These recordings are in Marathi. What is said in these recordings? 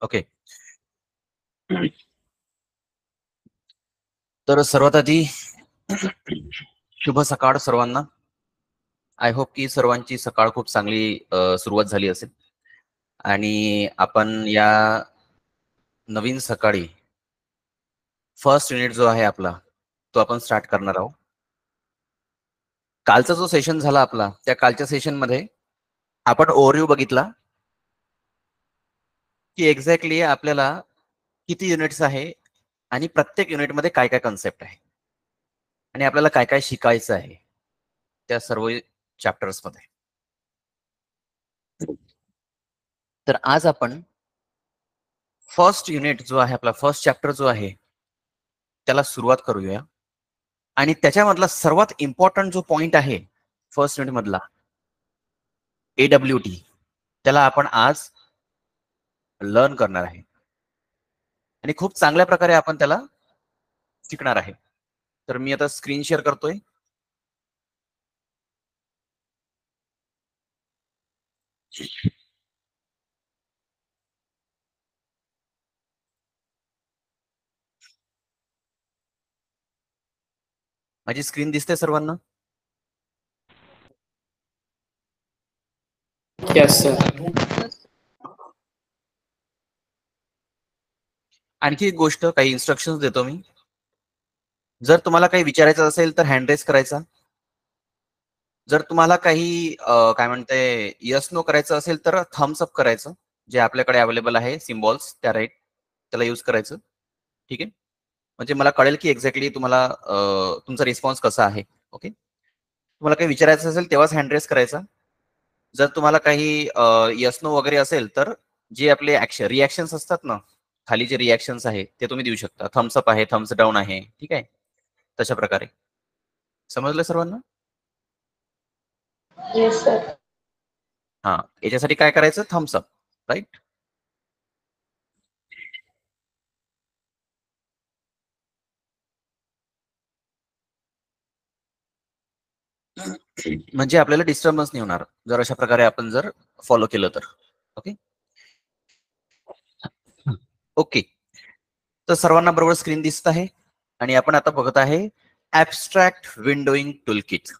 ओके. तर सर्वात आधी शुभ सकाळ सर्वांना. आय होप की सर्वांची सकाळ खूप चांगली सुरुवात झाली असेल आणि आपण या नवीन सकाळी फर्स्ट युनिट जो आहे आपला तो आपण स्टार्ट करणार आहोत. कालचा जो सेशन झाला आपला, त्या कालच्या सेशन मध्ये आपण ओव्हरव्ह्यू बघितला की एक्झॅक्टली आपल्याला किती युनिट्स आहे आणि प्रत्येक युनिटमध्ये काय काय कन्सेप्ट आहे आणि आपल्याला काय काय शिकायचं आहे त्या सर्व चॅप्टर्स मध्ये. तर आज आपण फर्स्ट युनिट जो आहे आपला, फर्स्ट चॅप्टर जो आहे त्याला सुरुवात करूया आणि त्याच्यामधला सर्वात इम्पॉर्टंट जो पॉइंट आहे फर्स्ट युनिट मधला, AWT, त्याला आपण आज लर्न करणार आहे आणि खूप चांगल्या प्रकारे आपण त्याला शिकणार आहे. तर मी आता स्क्रीन शेअर करतोय. माझी स्क्रीन दिसते सर्वांना? Yes sir. आणखी एक गोष्ट, काही इन्स्ट्रक्शन्स देतो मी. जर तुम्हाला काही विचारायचं असेल तर हँड रेस करायचा. जर तुम्हाला काही काय म्हणते यस नो करायचं असेल तर थम्स अप करायचं, जे आपल्याकडे अवेलेबल आहे सिम्बॉल्स, त्या राईट त्याला यूज करायचं. ठीक आहे, म्हणजे मला कळेल की एक्झॅक्टली तुम्हाला तुमचा रिस्पॉन्स कसा आहे. ओके, तुम्हाला काही विचारायचं असेल तेव्हाच हँड रेस करायचा. जर तुम्हाला काही यस नो वगैरे असेल तर जे आपले रिॲक्शन्स असतात ना, खाली जे रिॲक्शन्स आहे ते तुम्ही देऊ शकता. थम्स अप आहे, थम्स डाऊन आहे, ठीक आहे, तशा प्रकारे. समजलं सर्वांना? Yes sir. हा, याच्यासाठी काय करायचं? Thumbs up, right. म्हणजे आपल्याला डिस्टर्बन्स नाही होणार जर अशा प्रकारे आपण जर फॉलो केलं तर. ओके ओके, तर सर्वांना बरोबर स्क्रीन दिसत आहे आणि आपण आता बघत आहे ऍबस्ट्रॅक्ट विंडोइंग टूलकिट.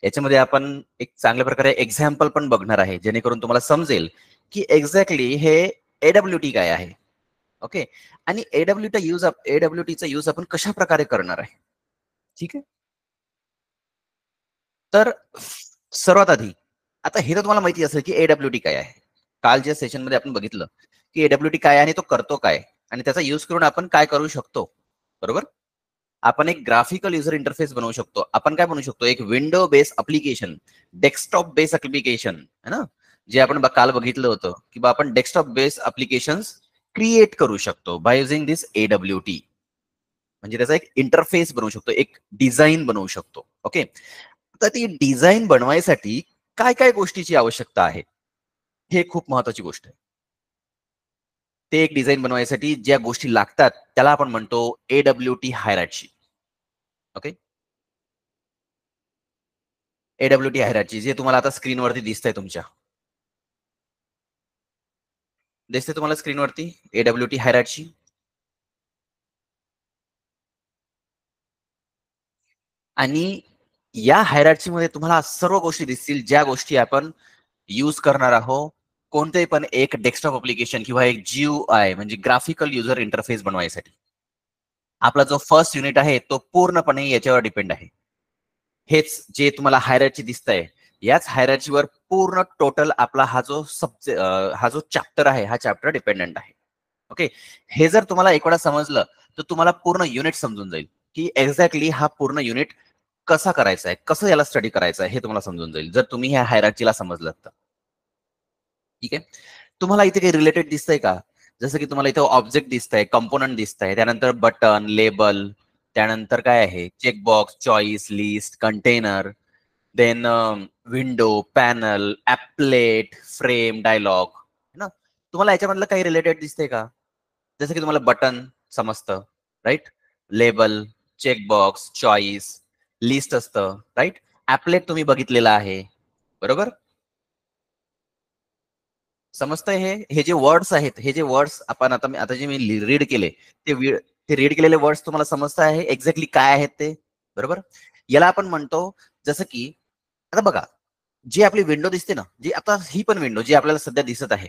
याच्यामध्ये आपण एक चांगल्या प्रकारे एक्झाम्पल पण बघणार आहे, जेणेकरून तुम्हाला समजेल की एक्झॅक्टली हे AWT काय आहे. ओके, आणि AWTचा यूज आपण कशा प्रकारे करणार आहे. ठीक आहे, तर सर्वात आधी आता हे तर तुम्हाला माहिती असेल की AWT काय आहे. कालच्या सेशन मध्ये आपण बघितलं की AWT काय आहे आणि तो करतो काय आणि त्याचा यूज करून आपण काय करू शकतो. बरोबर, आपण एक ग्राफिकल युजर इंटरफेस बनवू शकतो. आपण काय बनवू शकतो? एक window base application, desktop base application है ना, जे आपण काल बघितलं होतं की आपण डेस्कटॉप बेस अप्लिकेशन क्रिएट करू शकतो बाय युझिंग दिस AWT. म्हणजे त्याचा एक इंटरफेस बनवू शकतो, एक डिझाईन बनवू शकतो. ओके, तर ती डिझाईन बनवायसाठी काय काय गोष्टीची आवश्यकता आहे, हे खूप महत्वाची गोष्ट आहे. ते एक डिझाईन बनवायसाठी ज्या गोष्टी लागतात त्याला आपण म्हणतो AWT hierarchy. Okay, AWT hierarchy जे तुम्हाला आता स्क्रीनवरती दिसतंय, तुमच्या दिसते तुम्हाला स्क्रीनवरती AWT हायरार्ची. आणि या हायरार्ची मध्ये तुम्हाला सर्व गोष्टी दिसतील ज्या गोष्टी आपण यूज करणार आहोत कोणतेही पण एक डेस्कटॉप अप्लिकेशन किंवा एक GUI म्हणजे ग्राफिकल युजर इंटरफेस बनवायसाठी. आपला जो फर्स्ट युनिट आहे तो पूर्णपणे याच्यावर डिपेंड आहे. हेच जे तुम्हाला हायरार्ची दिसतंय, याच हायरार्चीवर पूर्ण टोटल आपला हा जो चॅप्टर आहे, हा चॅप्टर डिपेंडंट आहे. ओके, हे जर तुम्हाला एक वेळा समजलं तर तुम्हाला पूर्ण युनिट समजून जाईल की एक्झॅक्टली हा पूर्ण युनिट कसा करायचा आहे, कसं याला स्टडी करायचं आहे हे तुम्हाला समजून जाईल जर तुम्ही ह्या हायरार्चीला समजलं तर. ठीक आहे, तुम्हाला इथे काही रिलेटेड दिसतंय का? जसं की तुम्हाला इथे ऑब्जेक्ट दिसतंय, कंपोनंट दिसतंय, त्यानंतर बटन, लेबल, त्यानंतर काय आहे, checkbox, choice, list, container, then window, panel, applet, frame, dialog, है ना. तुम्हाला याच्यामधलं काही रिलेटेड दिसतंय का? जसं की तुम्हाला बटन समजतं, right, label, checkbox, choice, list असतं, राईट, ऍपलेट तुम्ही बघितलेलं आहे, बरोबर. समजतंय? हे जे वर्ड्स आहेत, हे जे वर्ड्स आपण आता जे मी रीड केले, ते रीड केलेले वर्ड्स तुम्हाला समजत आहे एक्झॅक्टली काय आहेत ते, बरोबर? याला आपण म्हणतो, जसं की आता बघा, जी आपली विंडो दिसते ना, जी आता ही पण विंडो जी आपल्याला सध्या दिसत आहे,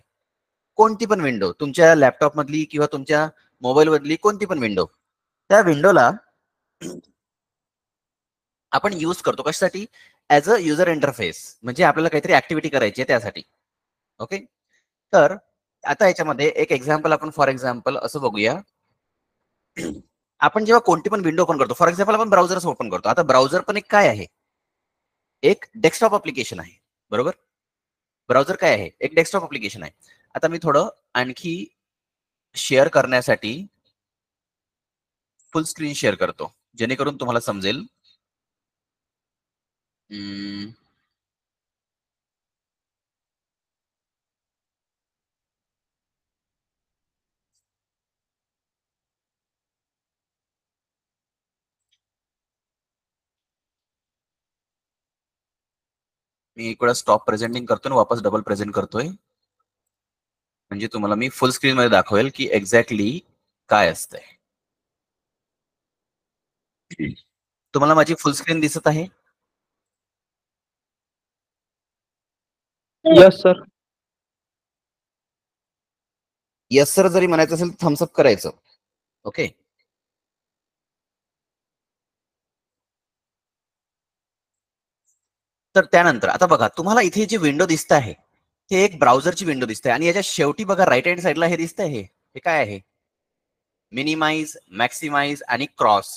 कोणती पण विंडो, तुमच्या लॅपटॉप मधली किंवा तुमच्या मोबाईल मधली कोणती पण विंडो, त्या विंडोला आपण यूज करतो कशासाठी? ऍज अ युजर इंटरफेस, म्हणजे आपल्याला काहीतरी ऍक्टिव्हिटी करायची आहे त्यासाठी. ओके, तर आता याच्यामध्ये एक एक्झाम्पल आपण फॉर एक्झाम्पल असं बघूया. आपण जेव्हा कोणती पण विंडो ओपन करतो, फॉर एक्झाम्पल आपण ब्राउझर ओपन करतो. आता ब्राउझर पण एक काय आहे? एक डेस्कटॉप अप्लिकेशन आहे, बरोबर? ब्राउझर काय आहे? एक डेस्कटॉप अप्लिकेशन आहे. आता मी थोडं आणखी शेअर करण्यासाठी फुल स्क्रीन शेअर करतो, जेणेकरून तुम्हाला समजेल. मी एक वेळा स्टॉप प्रेझेंटिंग करतोय, वापस डबल प्रेझेंट करतोय, म्हणजे तुम्हाला मी फुल स्क्रीन मध्ये दाखवेल की एक्झॅक्टली काय असतंय. तुम्हाला माझी फुल स्क्रीन दिसत आहे? Yes sir. येस सर जरी म्हणायचं असेल तर थम्सअप करायचं. ओके, तर त्यानंतर आता बघा, तुम्हाला इथे जे विंडो दिसत आहे ते एक ब्राउझरची विंडो दिसते, आणि याच्या शेवटी बघा राईट हँड साईडला हे दिसतंय, हे काय आहे? मिनिमाइज, मॅक्सिमाइज आणि क्रॉस,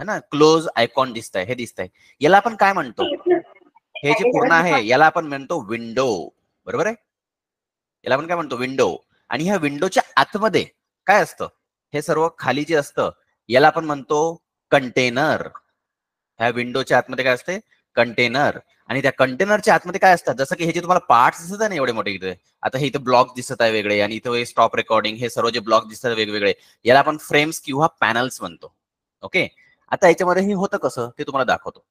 है ना, क्लोज आयकॉन दिसतंय, हे दिसतंय. याला आपण काय म्हणतो? हे जे पूर्ण आहे याला आपण म्हणतो विंडो, बरोबर आहे? याला आपण काय म्हणतो? विंडो. आणि ह्या विंडोच्या आतमध्ये काय असतं? हे सर्व खाली जे असतं याला आपण म्हणतो कंटेनर. ह्या विंडोच्या आतमध्ये काय असते? कंटेनर. आणि त्या कंटेनरच्या आतमध्ये काय असतात? जसं की हे जे तुम्हाला पार्ट्स दिसत आहे ना एवढे मोठे इथे, आता हे इथे ब्लॉक दिसत आहे वेगळे, आणि इथे स्टॉप रेकॉर्डिंग, हे सर्व जे ब्लॉक दिसतात वेगवेगळे, याला आपण फ्रेम्स किंवा पॅनल्स म्हणतो. ओके, आता याच्यामध्ये हे होतं कसं ते तुम्हाला दाखवतो.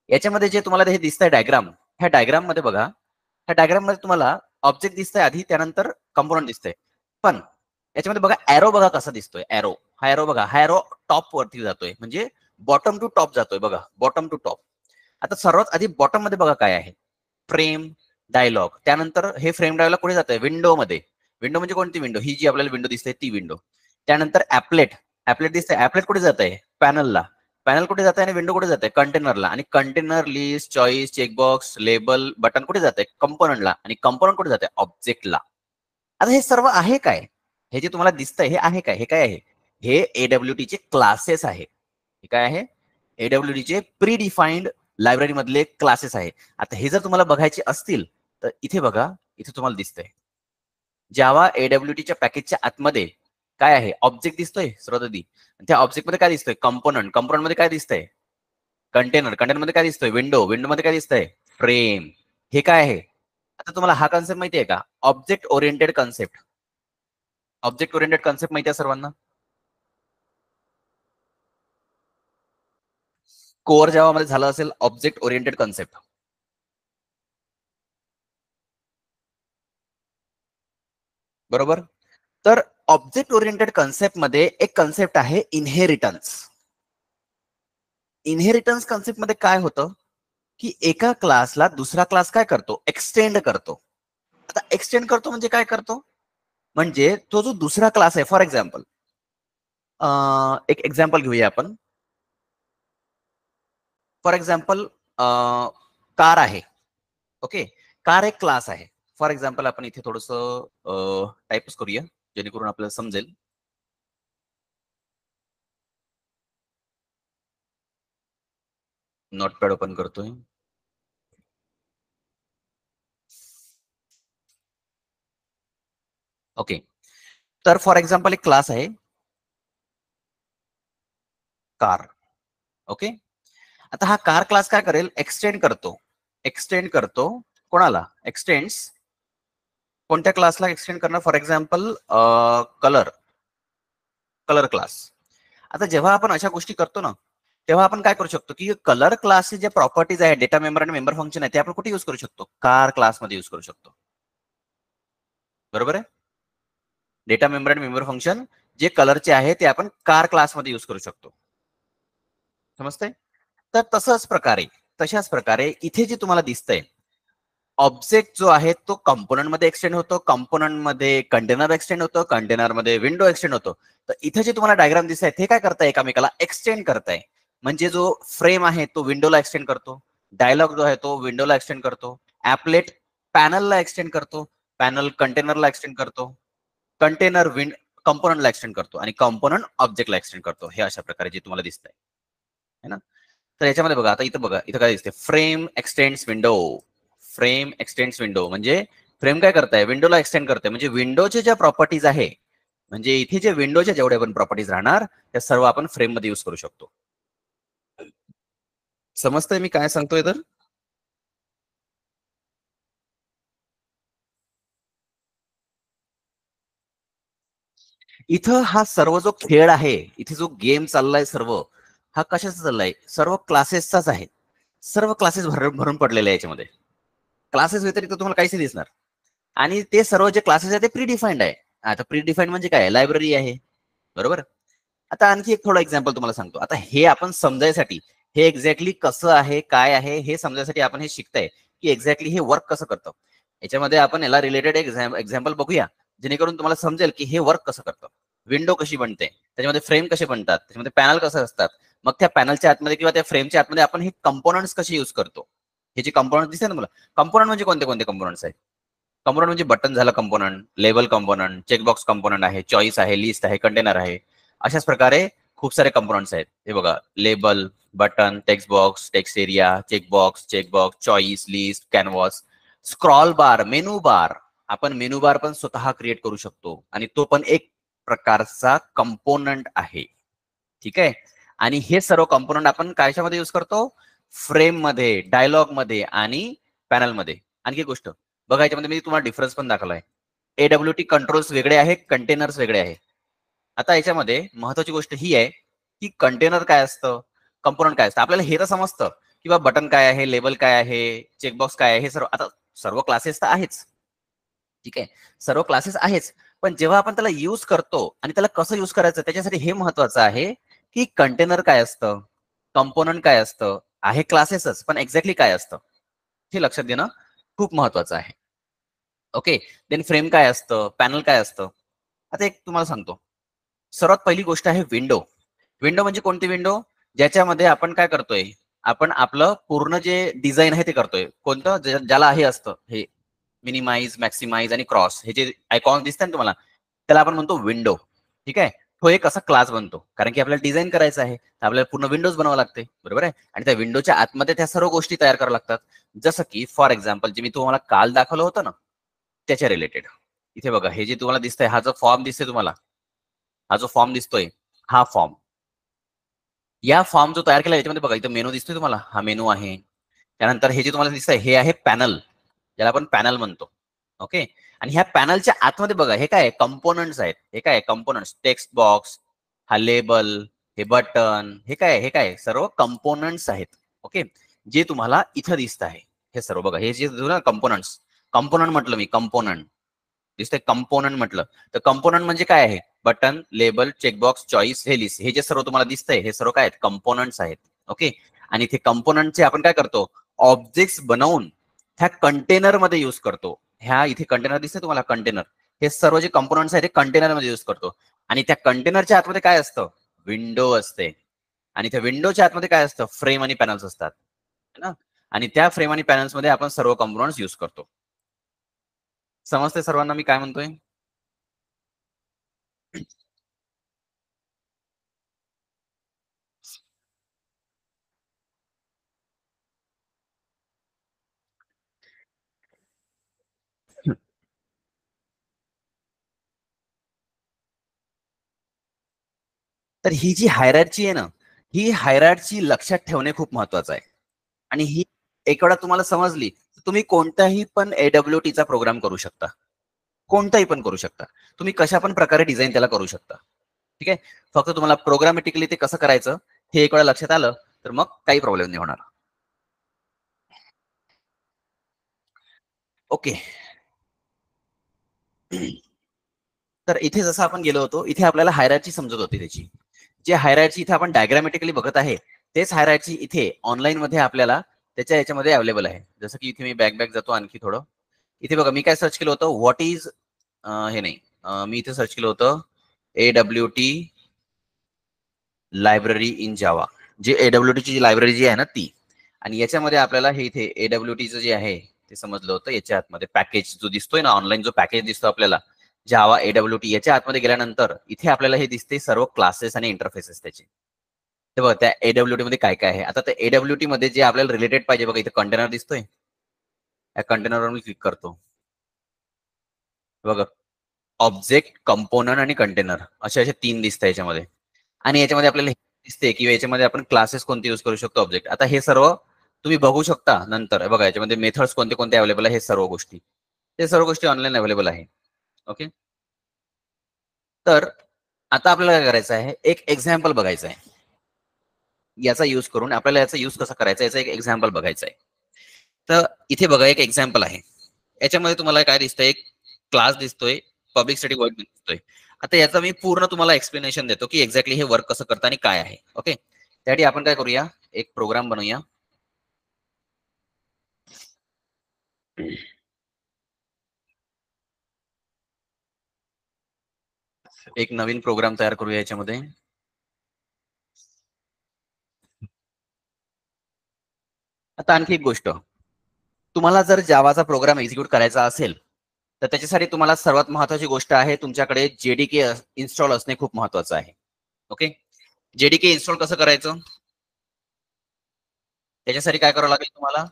याच्यामध्ये जे तुम्हाला हे दिसतंय डायग्राम, ह्या डायग्राम मध्ये बघा, ह्या डायग्राम मध्ये तुम्हाला ऑब्जेक्ट दिसतंय आधी, त्यानंतर कंपोनंट दिसतंय. पण याच्यामध्ये बघा एरो, बघा कसा दिसतोय एरो. हा एरो बघा, हा एरो टॉप वरती जातोय, म्हणजे बॉटम टू टॉप जातोय बघा, बॉटम टू टॉप. आता सर्वात आधी बॉटम मध्ये बघा काय आहे? Frame dialog. त्यानंतर हे फ्रेम डायलॉग कुठे जातंय? विंडो मध्ये. विंडो म्हणजे कोणती विंडो? ही जी आपल्याला विंडो दिसते ती विंडो. त्यानंतर ऍपलेट, ऍपलेट दिसतंय, ऍपलेट कुठे जात आहे? पॅनलला. पॅनल कुठे जात आहे आणि विंडो कुठे जात आहे? कंटेनरला. आणि container, list, choice, checkbox, label, button कुठे जात आहे? कंपोनंटला. आणि कंपोनंट कुठे जात आहे? ऑब्जेक्टला. आता हे सर्व आहे काय? हे जे तुम्हाला दिसतंय हे आहे काय? हे काय आहे? हे एडब्ल्यूटी चे क्लासेस आहे. हे काय आहे? एडब्ल्यूटी चे प्री डिफाईन्ड लायब्ररी मधले क्लासेस आहे. आता हे जर तुम्हाला बघायचे असतील तर इथे बघा, इथे तुम्हाला दिसतंय जावा एडब्ल्यूटीच्या पॅकेजच्या आतमध्ये काय आहे? ऑब्जेक्ट दिसतोय सर्वात आधी. त्या ऑब्जेक्ट मध्ये काय दिसतंय? कंपोनंट. कंपोनंट मध्ये काय दिसतंय? कंटेनर. कंटेनर मध्ये काय दिसतोय? विंडो. विंडो मध्ये काय दिसतंय? फ्रेम. हे काय आहे? आता तुम्हाला हा कन्सेप्ट माहिती आहे का? Object oriented concept. Object oriented concept माहिती आहे सर्वांना? कोर जावा मध्ये झालं असेल ऑब्जेक्ट ओरिएंटेड कन्सेप्ट, बरोबर? तर ऑब्जेक्ट ओरिएंटेड कन्सेप्ट मध्ये एक कन्सेप्ट आहे इनहेरिटन्स. इनहेरिटन्स कन्सेप्ट मध्ये काय होतं की एका क्लासला दुसरा क्लास काय करतो? एक्सटेंड करतो. आता एक्सटेंड करतो म्हणजे काय करतो? म्हणजे तो जो दुसरा क्लास आहे, फॉर एक्झाम्पल एक एक्झाम्पल घेऊया आपण. फॉर एक्झाम्पल कार आहे. ओके, कार एक क्लास आहे. फॉर एक्झाम्पल आपण इथे थोडस टाईपच करूया जेणेकरून आपल्याला समजेल. नोटपॅड ओपन करतोय. ओके, तर फॉर एक्झाम्पल एक क्लास आहे कार. ओके, आता हा कार क्लास काय करेल? एक्सटेंड करतो. एक्सटेंड करतो कोणाला? एक्सटेंड्स कोणत्या क्लासला एक्सटेंड करणार? For example colour, colour class. आता जेव्हा आपण अशा गोष्टी करतो ना, तेव्हा आपण काय करू शकतो की कलर क्लासचे जे प्रॉपर्टीज आहे, डेटा मेंबर आणि मेंबर फंक्शन आहे, ते आपण कुठे युज करू शकतो? कार क्लासमध्ये युज करू शकतो. बरोबर आहे. डेटा मेंबर आणि मेंबर फंक्शन जे कलरचे आहे ते आपण कार क्लासमध्ये यूज करू शकतो. समजतंय? तर तशाच प्रकारे इथे जे तुम्हाला दिसतंय, ऑब्जेक्ट जो आहे तो कंपोनंट मध्ये एक्सटेंड होतो, कंपोनंट मध्ये कंटेनर एक्सटेंड होतो, कंटेनर मध्ये विंडो एक्सटेंड होतो. तर इथे जे तुम्हाला डायग्राम दिसत आहे ते काय करताय, एकामेकाला एक्सटेंड करताय. म्हणजे जो फ्रेम आहे तो विंडोला एक्सटेंड करतो, डायलॉग जो आहे तो विंडोला एक्सटेंड करतो, ऍपलेट पॅनलला एक्सटेंड करतो, पॅनल कंटेनरला एक्सटेंड करतो, कंटेनर कंपोनंटला एक्सटेंड करतो आणि कंपोनंट ऑब्जेक्टला एक्सटेंड करतो. हे अशा प्रकारे जे तुम्हाला दिसतंय है ना. तर याच्यामध्ये बघा, आता इथं बघा, इथं काय दिसते, frame x tends window. Frame x tends window म्हणजे फ्रेम काय करताय, विंडोला एक्सटेंड करते. म्हणजे विंडोच्या ज्या प्रॉपर्टीज आहे, म्हणजे इथे जे विंडोच्या जेवढ्या पण प्रॉपर्टीज राहणार त्या सर्व आपण फ्रेम मध्ये युज करू शकतो. समजतंय मी काय सांगतोय तर? इथं हा सर्व जो खेळ आहे, इथे जो गेम चाललाय सर्व, हा कशाचा चाललाय, सर्व क्लासेसचाच आहे. सर्व क्लासेस भरून भरून पडलेले आहे याच्यामध्ये. क्लासेस व्यतिरिक्त तुम्हाला काहीच नाही दिसणार. आणि ते सर्व जे क्लासेस आहे ते प्री डिफाईन्ड आहे. आता प्री डिफाईन्ड म्हणजे काय, लायब्ररी आहे. बरोबर. आता आणखी एक थोडं एक्झाम्पल तुम्हाला सांगतो. आता हे आपण समजायसाठी, हे एक्झॅक्टली कसं आहे, काय आहे, हे समजायसाठी आपण हे शिकताय की एक्झॅक्टली हे वर्क कसं करतं. याच्यामध्ये आपण याला रिलेटेड एक्झाम्पल बघूया, जेणेकरून तुम्हाला समजेल की हे वर्क कसं करतं. विंडो कशी बनते, त्याच्यामध्ये फ्रेम कसे बनतात, त्याच्यामध्ये पॅनल कसं असतात, मग त्या पॅनलच्या आतमध्ये किंवा त्या फ्रेमच्या आतमध्ये आपण हे कंपोनंट्स कसे युज करतो. हे जे कंपोनंट दिसते ना मला, कंपोनंट म्हणजे कोणते कोणते कंपोनंट्स आहेत. कंपोनंट म्हणजे बटन झालं component, label component, checkbox component आहे, चॉईस आहे, लिस्ट आहे, कंटेनर आहे. अशाच प्रकारे खूप सारे कंपोनंट्स आहेत. हे बघा, label, button, text box, text area, checkbox, choice, list, canvas, scroll बार, मेनू बार. आपण मेनू बार पण स्वतः क्रिएट करू शकतो आणि तो पण एक प्रकारचा कंपोनंट आहे. ठीक आहे. आणि हे सर्व कंपोनंट आपण कशामध्ये युज करतो, फ्रेम मध्ये, डायलॉग मध्ये आणि पॅनल मध्ये. आणखी एक गोष्ट बघा, याच्यामध्ये मी तुम्हाला डिफरन्स पण दाखवलाय. AWT कंट्रोल्स वेगळे आहे, कंटेनर्स वेगळे आहे. आता याच्यामध्ये महत्वाची गोष्ट ही आहे की कंटेनर काय असतं, कंपोनंट काय असतं. आपल्याला हे तर समजतं किंवा बटन काय आहे, लेबल काय आहे, चेकबॉक्स काय आहे, हे सर्व आता सर्व क्लासेस तर आहेच. ठीक आहे, सर्व क्लासेस आहेच. पण जेव्हा आपण त्याला युज करतो आणि त्याला कसं युज करायचं, त्याच्यासाठी हे महत्वाचं आहे की कंटेनर काय असतं, कंपोनंट काय असतं, आहे क्लासेसच, पण एक्झॅक्टली काय असतं हे लक्षात घेणं खूप महत्वाचं आहे. ओके. देन फ्रेम काय असतं, पॅनल काय असतं. आता एक तुम्हाला सांगतो, सर्वात पहिली गोष्ट आहे विंडो. विंडो म्हणजे कोणती विंडो, ज्याच्यामध्ये आपण काय करतोय, आपण आपलं पूर्ण जे डिझाईन आहे ते करतोय. कोणतं, ज्याला हे असतं, हे मिनिमाइज, मॅक्सिमाइज आणि क्रॉस, हे जे आयकॉन दिसतात ना तुम्हाला, त्याला आपण म्हणतो विंडो. ठीक आहे. तो एक असा क्लास बनतो, कारण की आपल्याला डिझाईन करायचं आहे, तर आपल्याला पूर्ण विंडोज बनवावं लागते. बरोबर आहे. आणि त्या विंडोच्या आतमध्ये त्या सर्व गोष्टी तयार कराव्या लागतात. जसं की फॉर एक्झाम्पल जे मी तुम्हाला काल दाखवलं होतं ना, त्याच्या रिलेटेड. इथे बघा, हे जे तुम्हाला दिसतंय, हा जो फॉर्म दिसतोय तुम्हाला, हा जो फॉर्म दिसतोय, हा फॉर्म, या फॉर्म जो तयार केला याच्यामध्ये बघा, इथं मेनू दिसतोय तुम्हाला, हा मेनू आहे. त्यानंतर हे जे तुम्हाला दिसतंय हे आहे पॅनल, ज्याला आपण पॅनल म्हणतो. ओके. आणि ह्या पॅनलच्या आतमध्ये बघा, हे काय कंपोनंट्स आहेत. हे काय कंपोनंट्स, टेक्स्ट बॉक्स, हा लेबल, हे बटन, हे काय सर्व कंपोनंट्स आहेत. ओके. जे तुम्हाला इथं दिसत आहे, हे सर्व बघा, हे जे कंपोनंट्स, कंपोनंट म्हटलं मी, कंपोनंट दिसतंय, कंपोनंट म्हटलं तर कंपोनंट म्हणजे काय आहे, बटन, लेबल, चेकबॉक्स, चॉईस, हे लिस्ट, हे जे सर्व तुम्हाला दिसतंय हे सर्व काय आहेत, कंपोनंट्स आहेत. ओके. आणि ते कंपोनंटचे आपण काय करतो, ऑब्जेक्ट्स बनवून ह्या कंटेनर मध्ये युज करतो. ह्या इथे कंटेनर दिसतंय तुम्हाला, कंटेनर, हे सर्व जे कंपोनंट्स आहेत ते कंटेनर मध्ये युज करतो. आणि त्या कंटेनरच्या आतमध्ये काय असतं, विंडो असते. आणि त्या विंडोच्या आतमध्ये काय असतं, फ्रेम आणि पॅनल्स असतात, है ना. आणि त्या फ्रेम आणि पॅनल्स मध्ये आपण सर्व कंपोनंट्स युज करतो. समजते सर्वांना मी काय म्हणतोय? तर ही जी हायरार्ची आहे ना, ही हायरार्ची लक्षात ठेवणे खूप महत्वाचं आहे. आणि ही एक वेळा तुम्हाला समजली, तर तुम्ही कोणताही पण AWT चा प्रोग्राम करू शकता. कोणताही पण करू शकता. तुम्ही कशा पण प्रकारे डिझाइन त्याला करू शकता. ठीक आहे. फक्त तुम्हाला प्रोग्रामॅटिकली ते कसं करायचं, हे एक वेळा लक्षात आलं, तर मग काही प्रॉब्लेम नाही होणार. ओके. तर इथे जसं आपण गेलो होतो, इथे आपल्याला हायरार्ची समजत होती त्याची. जे हायरार्ची इथे आपण डायग्रामॅटिकली बघत आहे, तेच हायरार्ची इथे ऑनलाईन मध्ये आपल्याला त्याच्या याच्यामध्ये अवेलेबल आहे. जसं की इथे मी बॅक जातो आणखी थोडं. इथे बघा मी काय सर्च केलं होतं, व्हॉट इज हे नाही, मी इथे सर्च केलं होतं AWT लायब्ररी इन जावा. जे AWT ची लायब्ररी जी आहे ना ती. आणि याच्यामध्ये आपल्याला हे इथे AWTचं जे आहे ते समजलं होतं. याच्या आतमध्ये पॅकेज जो दिसतोय ना ऑनलाईन, जो पॅकेज दिसतो आपल्याला जावा AWT, याच्या आतमध्ये गेल्यानंतर इथे आपल्याला हे दिसते सर्व क्लासेस आणि इंटरफेसेस त्याचे. ते बघा त्या AWT मध्ये काय काय आहे. आता त्या AWT मध्ये जे आपल्याला रिलेटेड पाहिजे बघा, इथे कंटेनर दिसतोय, या कंटेनरवर मी क्लिक करतो. बघा ऑब्जेक्ट, कंपोनंट आणि कंटेनर असे असे 3 दिसतात याच्यामध्ये. आणि याच्यामध्ये आपल्याला दिसते की याच्यामध्ये आपण क्लासेस कोणते यूज करू शकतो, ऑब्जेक्ट. आता हे सर्व तुम्ही बघू शकता नंतर. बघा याच्यामध्ये मेथड्स कोणते कोणते अवेलेबल आहे, हे सर्व गोष्टी, ते सर्व गोष्टी ऑनलाईन अवेलेबल आहे. ओके. तर आता आपल्याला काय करायचं आहे, एक एक्झाम्पल बघायचं आहे. याचा यूज करून आपल्याला याचा यूज कसा करायचा याचा एक एक्झाम्पल बघायचा आहे. तर इथे बघा एक एक्झाम्पल आहे. याच्यामध्ये तुम्हाला काय दिसतंय, एक क्लास दिसतोय, पब्लिक स्टडी वर्क दिसतोय. आता याचा मी पूर्ण तुम्हाला एक्सप्लेनेशन देतो की एक्झॅक्टली हे वर्क कसं करतं आणि काय आहे. ओके. त्यासाठी आपण काय करूया, एक प्रोग्राम बनवूया. एक नवीन प्रोग्राम तयार करूया याच्यामध्ये. आता आणखी एक गोष्ट, तुम्हाला जर जावाचा प्रोग्राम एक्झिक्यूट करायचा असेल तर त्याच्यासाठी तुम्हाला सर्वात महत्वाची गोष्ट आहे, तुमच्याकडे जेडीके इन्स्टॉल असणे खूप महत्वाचं आहे. ओके. जेडीके इन्स्टॉल कसं करायचं, त्याच्यासाठी काय करावं लागेल तुम्हाला,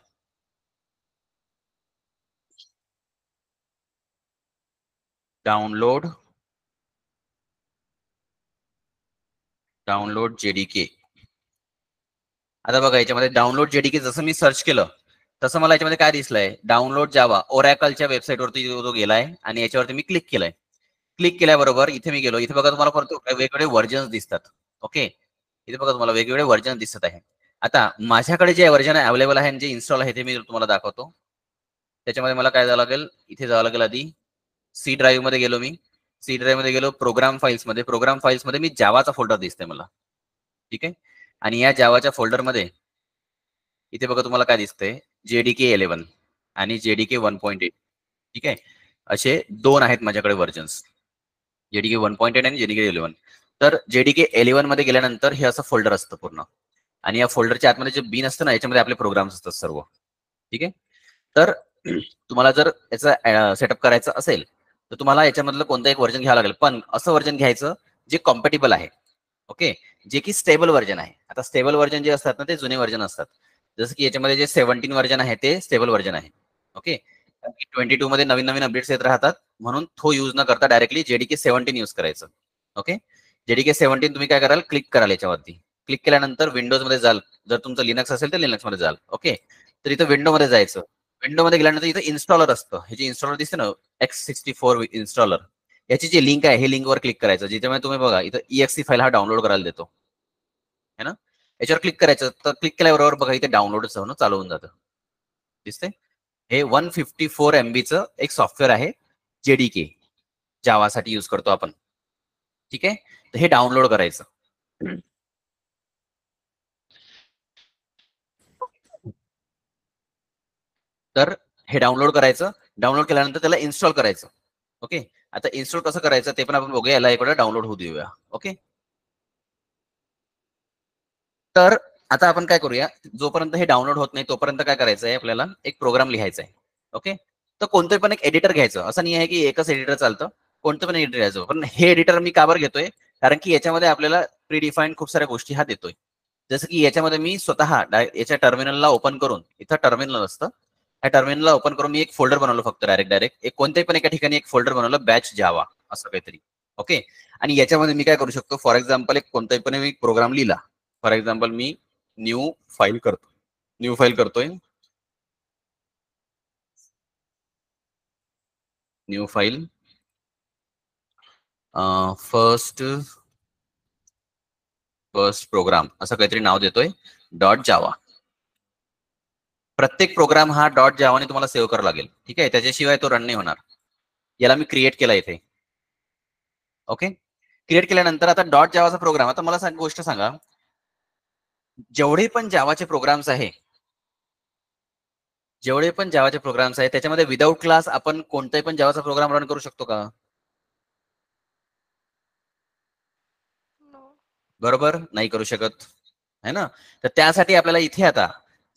डाउनलोड जेडीके. आता बघा याच्यामध्ये डाउनलोड जेडीके जसं मी सर्च केलं तसं मला याच्यामध्ये काय दिसलंय, डाउनलोड जावा ओरॅकलच्या वेबसाईटवरती जो गेलाय आणि याच्यावरती मी क्लिक केलंय. क्लिक केल्याबरोबर इथे मी गेलो, इथे बघा तुम्हाला परत वेगवेगळे व्हर्जन्स दिसतात. ओके. इथे बघा तुम्हाला वेगवेगळे व्हर्जन दिसत आहे. आता माझ्याकडे जे व्हर्जन अवेलेबल आहे आणि जे इन्स्टॉल आहे ते मी तुम्हाला दाखवतो. त्याच्यामध्ये मला काय जावं लागेल, इथे जावं लागेल आधी सी ड्राईव्ह मध्ये गेलो मी. सी ड्राईव्ह मध्ये गेलो, प्रोग्राम फाईल्स मध्ये मी जावाचा फोल्डर दिसतोय मला. ठीक आहे. आणि या जावाच्या फोल्डर मध्ये इथे बघा तुम्हाला काय दिसतंय, जेडीके 11 आणि जेडीके 1.8. ठीक आहे. असे दोन आहेत माझ्याकडे व्हर्जन्स, जेडीके 1.8 आणि जेडीके 11. तर जेडीके 11 मध्ये गेल्यानंतर हे असं फोल्डर असतं पूर्ण. आणि या फोल्डरच्या आतमध्ये जे बिन असतं ना, याच्यामध्ये आपले प्रोग्राम्स असतात सर्व. ठीक आहे. तर तुम्हाला जर याचा सेटअप करायचं असेल तर तुम्हाला याच्यामधलं कोणतं एक व्हर्जन घ्यावं लागेल, पण असं व्हर्जन घ्यायचं जे कॉम्पॅटिबल आहे. ओके. जे की स्टेबल व्हर्जन आहे. आता स्टेबल व्हर्जन जे असतात ना ते जुने व्हर्जन असतात. जसं की याच्यामध्ये जे 17 व्हर्जन आहे ते स्टेबल व्हर्जन आहे. ओके. 22 मध्ये नवीन नवीन अपडेट्स येत राहतात, म्हणून तो यूज न करता डायरेक्टली जेडीके 17 यूज करायचं. ओके. जेडीके 17 तुम्ही काय कराल, क्लिक कराल याच्यावरती. क्लिक केल्यानंतर विंडोज मध्ये जाल, जर तुमचं लिनक्स असेल तर लिनक्स मध्ये जाल. ओके. तर इथं विंडो मध्ये जायचं. विंडो मध्ये गेल्यानंतर इथं इन्स्टॉलर असतं, हे जे इन्स्टॉलर दिसतं ना, X64 इन्स्टॉलर, याची जी लिंक आहे हे लिंकवर क्लिक करायचं, जिच्यामध्ये तुम्ही बघा इथं EXE फाईल हा डाउनलोड करायला देतो है ना. याच्यावर क्लिक करायचं, तर क्लिक केल्याबरोबर बघा इथे डाउनलोड होणं चालू होऊन जातं. दिसतंय. हे 154 MBचं एक सॉफ्टवेअर आहे, जेडीके जावासाठी यूज करतो आपण. ठीक आहे. तर हे डाउनलोड करायचं. तर हे डाउनलोड करायचं. डाउनलोड केल्यानंतर त्याला इन्स्टॉल करायचं. ओके. आता इन्स्टॉल कसं करायचं ते पण आपण बघूया. याला एक वेळा डाउनलोड होऊ देऊया. ओके. तर आता आपण काय करूया, जोपर्यंत हे डाउनलोड होत नाही तोपर्यंत काय करायचं आहे, आपल्याला एक प्रोग्राम लिहायचा आहे. ओके. तर कोणतं पण एक एडिटर घ्यायचं, असं नाही आहे की एकच एडिटर चालतं, कोणतं पण एडिटर घ्यायचं. पण हे एडिटर मी का बरं घेतोय, कारण की याच्यामध्ये आपल्याला प्री डिफाईन्ड खूप साऱ्या गोष्टी हा देतोय. जसं की याच्यामध्ये मी स्वतः याच्या टर्मिनलला ओपन करून, इथं टर्मिनल असतं, त्या टर्मिनलला ओपन करून मी एक फोल्डर बनवलं, फक्त डायरेक्ट एक कोणत्याही पण एका ठिकाणी एक फोल्डर बनवलं, बॅच जावा असं काहीतरी. ओके. आणि याच्यामध्ये मी काय करू शकतो, फॉर एक्झाम्पल एक कोणताही पण मी प्रोग्राम लिहिला. फॉर एक्झाम्पल मी न्यू फाईल करतो, न्यू फाईल करतोय, new file, first first program असं काहीतरी नाव देतोय, डॉट जावा. प्रत्येक प्रोग्राम हा डॉट जावाने तुम्हाला सेव्ह करावा लागेल. ठीक आहे. त्याच्याशिवाय तो रन नाही होणार. याला मी क्रिएट केला इथे. ओके, क्रिएट केल्यानंतर आता डॉट जावाचा प्रोग्राम. आता मला गोष्ट सांगा, जेवढे पण जावाचे प्रोग्राम्स आहे, त्याच्यामध्ये विदाउट क्लास आपण कोणताही पण जावाचा प्रोग्राम रन करू शकतो का? बरोबर, नाही करू शकत है ना. तर त्यासाठी आपल्याला इथे आता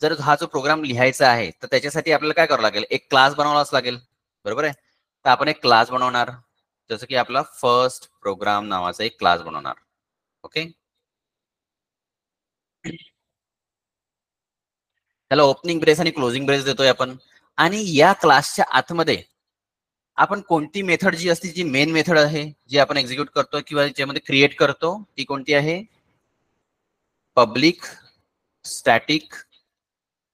जर हा जो प्रोग्राम लिहायचा आहे तर त्याच्यासाठी आपल्याला काय करावं लागेल, एक क्लास बनवावाच लागेल. बरोबर आहे. तर आपण एक क्लास बनवणार, जसं की आपला फर्स्ट प्रोग्राम नावाचा एक क्लास बनवणार. ओके, त्याला ओपनिंग ब्रेस आणि क्लोजिंग ब्रेस देतोय आपण. आणि या क्लासच्या आतमध्ये आपण कोणती मेथड जी असते, जी मेन मेथड आहे, जी आपण एक्झिक्यूट करतो किंवा ज्यामध्ये क्रिएट करतो, ती कोणती आहे? Public static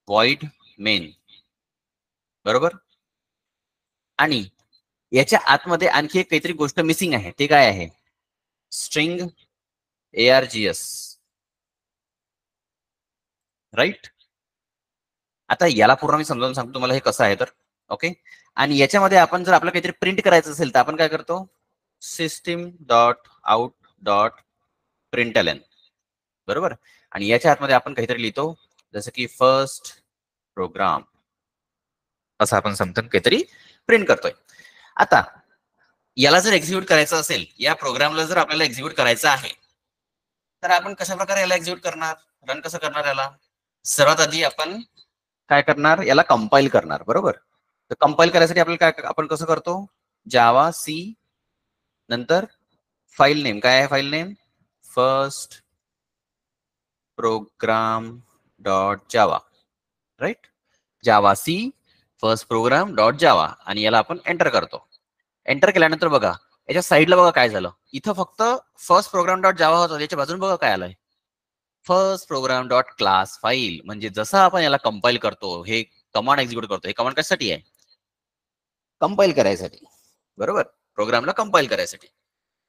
void main. बरोबर. आणि याच्या आतमध्ये आणखी एक काहीतरी गोष्ट मिसिंग आहे. ते काय आहे? String ARGS. राईट. आता याला पूर्ण मी समजावून सांगतो तुम्हाला हे कसं आहे तर. ओके, आणि याच्यामध्ये आपण जर आपल्याला काहीतरी प्रिंट करायचं असेल तर आपण काय करतो? System dot out dot println. बरोबर. आणि याच्या आतमध्ये आपण काहीतरी लिहितो, जसं की फर्स्ट प्रोग्राम, असं आपण समजून काहीतरी प्रिंट करतोय. आता याला जर एक्झिक्यूट करायचं असेल, या प्रोग्रामला जर आपल्याला एक्झिक्यूट करायचं आहे, तर आपण कशा प्रकारे याला एक्झिक्यूट करणार, रन कसं करणार याला? सर्वात आधी आपण काय करणार, याला कंपाईल करणार. बरोबर. तर कंपाईल करायसाठी आपल्याला काय, आपण कसं करतो? जावा सी नंतर फाईल नेम. काय आहे file name? First program dot Java. Right. Java C first program dot Java, आणि याला आपण एंटर करतो. एंटर केल्यानंतर बघा याच्या साईडला बघा काय झालं. इथं फक्त फर्स्ट प्रोग्राम डॉट जावा होता, याच्या बाजून बघा काय आलंय, first program dot class file. म्हणजे जसं आपण याला कंपाईल करतो, हे कमांड एक्झिक्यूट करतो, हे कमांड कशासाठी आहे? कंपाईल करायसाठी. बरोबर, प्रोग्रामला कंपाईल करायसाठी.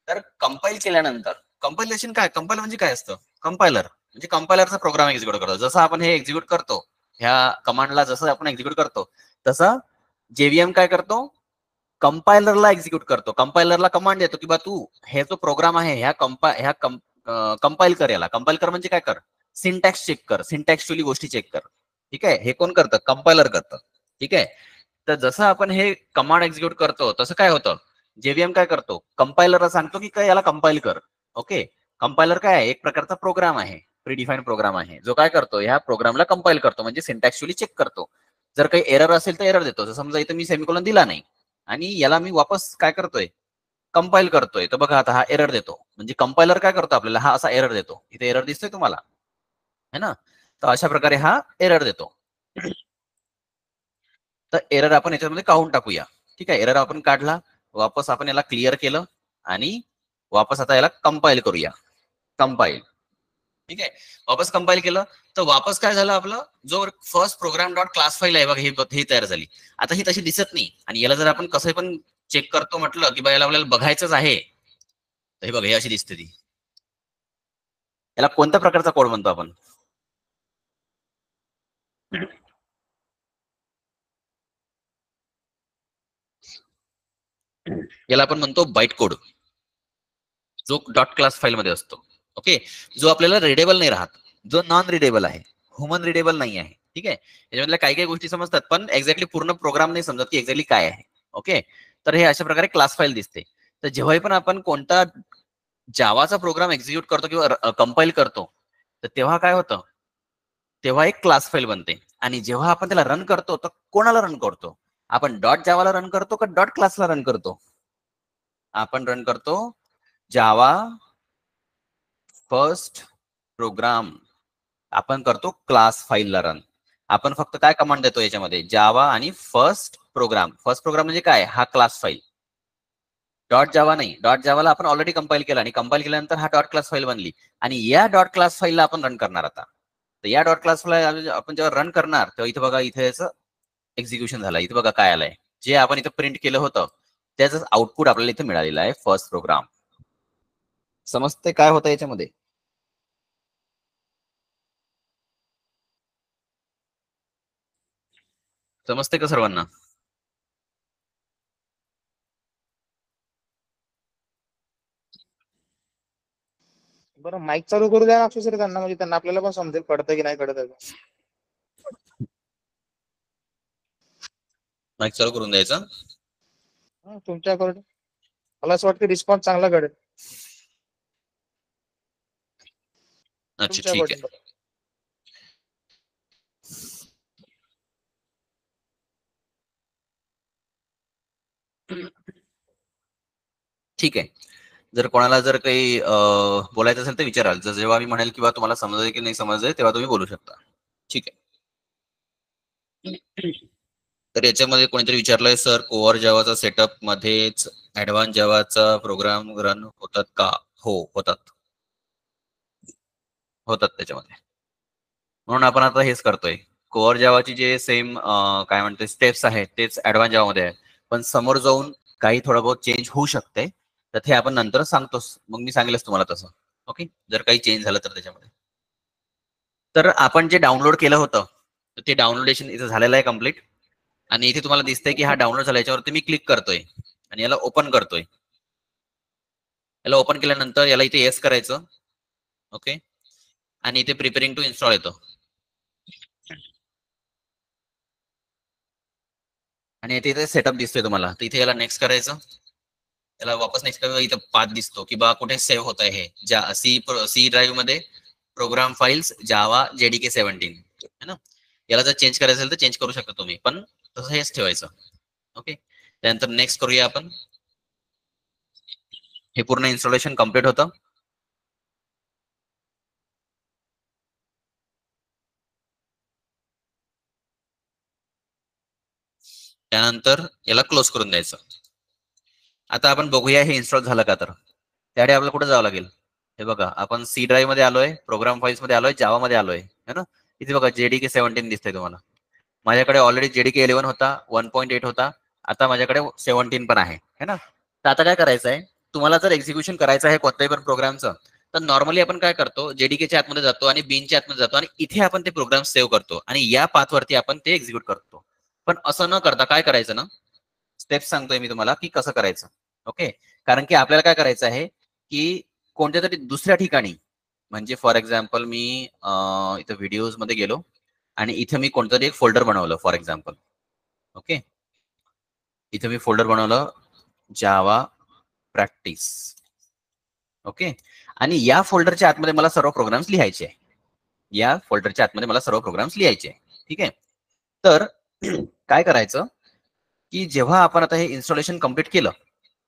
तर कंपाईल केल्यानंतर, कंपायलेशन काय, कंपाईल म्हणजे काय असतं? कंपायलर म्हणजे कंपायलरचा प्रोग्राम एक्झिक्यूट करतो. जसं आपण हे एक्झिक्यूट करतो, ह्या कमांडला जसं आपण एक्झिक्यूट करतो, तसं JVM काय करतो? कंपायलरला एक्झिक्यूट करतो. कंपायलरला कमांड देतो की बा तू हे जो प्रोग्राम आहे ह्या कंपाईल कर. याला कंपाईल कर म्हणजे काय कर? सिंटॅक्स चेक कर, सिंटॅक्चुअली गोष्टी चेक कर. ठीक आहे, हे कोण करतं? कंपायलर करतं. ठीक आहे. तर जसं आपण हे कमांड एक्झिक्यूट करतो तसं काय होतं, JVM काय करतो? कंपायलरला सांगतो की काय याला कंपाईल कर. ओके, कंपायलर काय आहे? एक प्रकारचा प्रोग्राम आहे, प्रीडिफाईन प्रोग्राम आहे, जो काय करतो, ह्या प्रोग्रामला कंपाईल करतो, म्हणजे सिंटॅक्चुअली चेक करतो. जर काही एरर असेल तर एरर देतो. समजा इथं मी सेमिकोलॉन दिला नाही आणि याला मी वापस काय करतोय, कंपाईल करतोय, तर बघा आता हा एरर देतो. म्हणजे कंपायलर काय करतो, आपल्याला हा असा एरर देतो. इथे एरर दिसतोय तुम्हाला, है ना. तर अशा प्रकारे हा एरर देतो. तर एरर आपण याच्यामध्ये काढून टाकूया. ठीक आहे, एरर आपण काढला, वापस आपण याला क्लिअर केलं आणि वापस आता याला कंपाईल करूया. कंपाईल. ठीक आहे, वापस कंपाईल केलं तर वापस काय झालं, आपलं जो first program dot class file आहे बघा, ही तयार झाली. आता ही तशी दिसत नाही, आणि याला जर आपण कसं पण चेक करतो म्हटलं की बा याला आपल्याला बघायचंच आहे, तर हे बघा हे अशी दिसते ती. याला कोणत्या प्रकारचा कोड म्हणतो आपण? याला आपण म्हणतो बाईट कोड, जो डॉट क्लास फाईल मध्ये असतो. ओके, जो आपल्याला रिडेबल नाही राहत, जो नॉन रिडेबल आहे, ह्युमन रिडेबल नाही आहे. ठीक आहे, याच्यामधल्या काही काही गोष्टी समजतात पण एक्झॅक्टली पूर्ण प्रोग्राम नाही समजत की एक्झॅक्टली काय आहे. ओके, तर हे अशा प्रकारे क्लास फाईल दिसते. तर जेव्हाही पण आपण कोणता जावाचा प्रोग्राम एक्झिक्यूट करतो किंवा कंपाईल करतो, तर तेव्हा काय होतं, तेव्हा एक क्लास फाईल बनते. आणि जेव्हा आपण त्याला रन करतो तर कोणाला रन करतो, आपण डॉट जावाला रन करतो का डॉट क्लासला रन करतो? आपण रन करतो जावा फर्स्ट प्रोग्राम, आपण करतो क्लास फाईलला रन. आपण फक्त काय कमांड देतो याच्यामध्ये, जावा आणि फर्स्ट प्रोग्राम. फर्स्ट प्रोग्राम म्हणजे काय, हा क्लास फाईल. डॉट जावा नाही, डॉट जावाला आपण ऑलरेडी कंपाईल केला, आणि कंपाईल केल्यानंतर हा डॉट क्लास फाईल बनली, आणि या डॉट क्लास फाईलला आपण रन करणार आता. तर या डॉट क्लास फाईल आपण जेव्हा रन करणार तेव्हा इथे बघा, इथे याचं एक्झिक्युशन झालं. इथे बघा काय आलंय, जे आपण इथं प्रिंट केलं होतं त्याचं आउटपुट आपल्याला इथे मिळालेलं आहे, फर्स्ट प्रोग्राम. समजते काय होतं याच्यामध्ये? समजते का सर्वांना? बरं माईक चालू करू द्या ना अक्षय सर त्यांना, म्हणजे त्यांना आपल्याला पण समजेल कळतं की नाही कळत आहे. माईक चालू करून द्यायचा. तुमच्याकडे मला असं वाटतं रिस्पॉन्स चांगला कळेल. अच्छा ठीक आहे. ठीक आहे. जर कोणाला जर काही बोलायचं असेल तर विचाराल. जर जेव्हा मी म्हणेल किंवा तुम्हाला समजतंय की नाही समजतंय तेव्हा तुम्ही बोलू शकता. ठीक आहे. तर याच्यामध्ये कोणीतरी विचारलंय सर कोअर जावाचा सेटअप मध्येच ऍडव्हान्स जावाचा प्रोग्राम रन होतात का? हो होतात त्याच्यामध्ये. म्हणून आपण आता हेच करतोय. कोअर जावाची जे सेम काय म्हणते स्टेप्स आहेत तेच ऍडव्हान्स जावामध्ये आहे, पण समोर जाऊन काही थोडं बहुत चेंज होऊ शकते. तर ते आपण नंतर सांगतोच. मग मी सांगेलच तुम्हाला तसं. ओके, जर काही चेंज झालं तर त्याच्यामध्ये. तर आपण जे डाउनलोड केलं होतं ते डाउनलोडेशन इथं झालेलं आहे कम्प्लीट. आणि इथे तुम्हाला दिसतंय की हा डाउनलोड झाला. याच्यावरती मी क्लिक करतोय आणि याला ओपन करतोय. याला ओपन केल्यानंतर याला इथे येस करायचं. ओके, आणि इथे प्रिपेरिंग टू इन्स्टॉल येतं. आणि इथे सेटअप दिसतोय तुम्हाला, तर इथे याला नेक्स्ट करायचं. याला वापस नेक्स्ट करायचं. इथं पाथ दिसतो की बा कुठे सेव्ह होत आहे हे सी ड्राईव्ह मध्ये प्रोग्राम फाइल्स जावा JDK 17 है ना. याला जर चेंज करायचं असेल तर चेंज करू शकता तुम्ही, पण तसं हेच ठेवायचं. ओके, त्यानंतर नेक्स्ट करूया आपण. हे पूर्ण इन्स्टॉलेशन कम्प्लीट होतं. त्यानंतर याला क्लोज करून द्यायचं. आता आपण बघूया हे इन्स्टॉल झालं का. तर त्यासाठी आपल्याला कुठे जावं लागेल. हे बघा, आपण सी ड्राईव्ह मध्ये आलोय, प्रोग्राम फाइल्स मध्ये आलोय, जावा मध्ये आलोय है ना. इथे बघा JDK 17 दिसतंय तुम्हाला. माझ्याकडे ऑलरेडी JDK 11 होता, 1.8 होता. आता माझ्याकडे 17 पण आहे है ना. तर आता काय करायचं आहे, तुम्हाला जर एक्झिक्युशन करायचं आहे कोणत्याही पण प्रोग्रामचं, तर नॉर्मली आपण काय करतो, JDKच्या आतमध्ये जातो आणि बीनच्या आतमध्ये जातो आणि इथे आपण ते प्रोग्राम सेव्ह करतो आणि या पाथवरती आपण ते एक्झिक्यूट करतो. पण असं न करता काय करायचं ना, स्टेप्स सांगतोय मी तुम्हाला की कसं करायचं. ओके, कारण की आपल्याला काय करायचं आहे की कोणत्या तरी दुसऱ्या ठिकाणी, म्हणजे फॉर एक्झाम्पल मी इथं व्हिडिओज मध्ये गेलो आणि इथे मी कोणतरी एक फोल्डर बनवलं फॉर एक्झाम्पल. ओके, इथे मी फोल्डर बनवलं जावा प्रॅक्टिस. ओके, आणि या फोल्डरच्या आतमध्ये मला सर्व प्रोग्राम्स लिहायचे आहे. या फोल्डरच्या आतमध्ये मला सर्व प्रोग्राम्स लिहायचे आहे. ठीक आहे, तर काय करायचं की जेव्हा आपण आता हे इन्स्टॉलेशन कम्प्लीट केलं,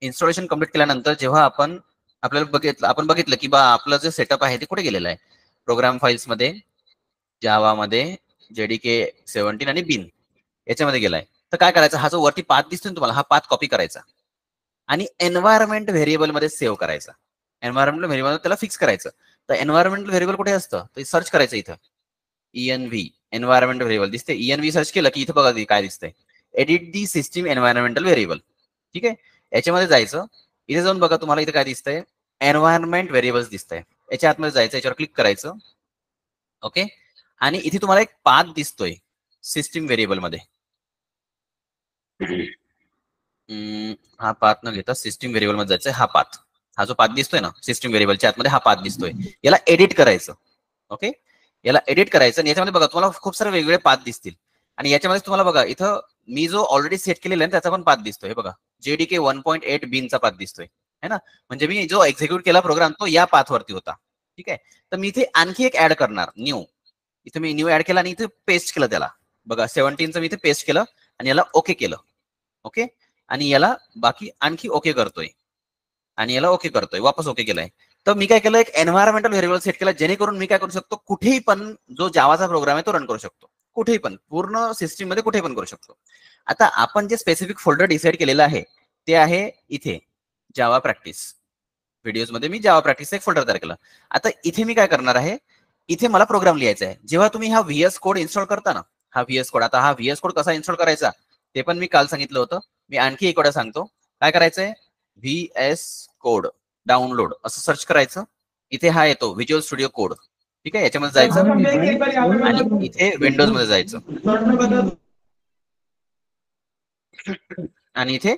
इन्स्टॉलेशन कम्प्लीट केल्यानंतर जेव्हा आपण बघितलं की बा आपलं जे सेटअप आहे ते कुठे गेलेलं आहे, प्रोग्राम फाइल्स मध्ये, जावामध्ये, JDK 17 आणि बिन याच्यामध्ये गेलाय. तर काय करायचं, हा जो वरती पाथ दिसतो ना तुम्हाला, हा पाथ कॉपी करायचा आणि एन्व्हायरमेंट व्हेरिएबल मध्ये सेव्ह करायचा. एन्व्हायरमेंट व्हेरिएबल त्याला फिक्स करायचं. तर एन्व्हायरमेंट व्हेरिएबल कुठे असतं ते सर्च करायचं. इथं ENV एन्व्हायरमेंट व्हेरिएबल दिसते. ENV सर्च केलं की इथं बघा काय दिसतंय, edit the system environmental variable. ठीक आहे, याच्यामध्ये जायचं. इथे जाऊन बघा तुम्हाला इथे काय दिसतंय, एन्व्हायरमेंट व्हेरिएबल्स दिसतंय. याच्या आतमध्ये जायचं, याच्यावर क्लिक करायचं. ओके, आणि इथे तुम्हाला एक पाथ दिसतोय सिस्टीम व्हेरिएबल मध्ये. हा पाथ न घेता सिस्टीम व्हेरिएबल मध्ये जायचं. हा पाथ, हा जो पाथ दिसतोय ना सिस्टीम व्हेरिएबलच्या आतमध्ये, हा पाथ दिसतोय. याला एडिट करायचं. ओके, याला एडिट करायचं आणि याच्यामध्ये बघा तुम्हाला खूप सारे वेगवेगळे पाथ दिसतील. आणि याच्यामध्ये तुम्हाला बघा इथं मी जो ऑलरेडी सेट केलेला आहे त्याचा पण पाथ दिसतोय. बघा JDK 1.8 बिनचा पाथ दिसतोय है ना. म्हणजे मी जो एक्झिक्यूट केला प्रोग्राम तो या पाथवरती होता. ठीक आहे, तर मी इथे आणखी एक ऍड करणार, न्यू. इथे मी न्यू ऍड केला आणि इथे पेस्ट केलं त्याला. बघा 17चं मी इथे पेस्ट केलं आणि याला ओके केलं. ओके, आणि याला बाकी आणखी ओके करतोय आणि याला ओके करतोय, वापस ओके केलाय. तर मी काय केलं, एक एन्व्हायरमेंटल व्हेरिएबल सेट केला, जेणेकरून मी काय करू शकतो, कुठेही पण जो जावाचा प्रोग्राम आहे तो रन करू शकतो. कुठेही पण, पूर्ण सिस्टीम मध्ये कुठेही पण करू शकतो. आता आपण जे स्पेसिफिक फोल्डर डिसाईड केलेलं आहे ते आहे इथे जावा प्रॅक्टिस. व्हिडिओज मध्ये मी जावा प्रॅक्टिस एक फोल्डर तयार केला. आता इथे मी काय करणार आहे, इथे मला प्रोग्राम लिहायचा आहे. जेव्हा तुम्ही हा VS कोड इन्स्टॉल करता ना, हा VS कोड, आता हा VS कोड कसा इन्स्टॉल करायचा ते पण मी काल सांगितलं होतं. मी आणखी एक वेळा सांगतो. काय करायचंय, VS कोड डाउनलोड असं सर्च करायचं. इथे हा येतो व्हिज्युअल स्टुडिओ कोड. ठीक आहे, याच्यामध्ये जायचं आणि इथे विंडोज मध्ये जायचं आणि इथे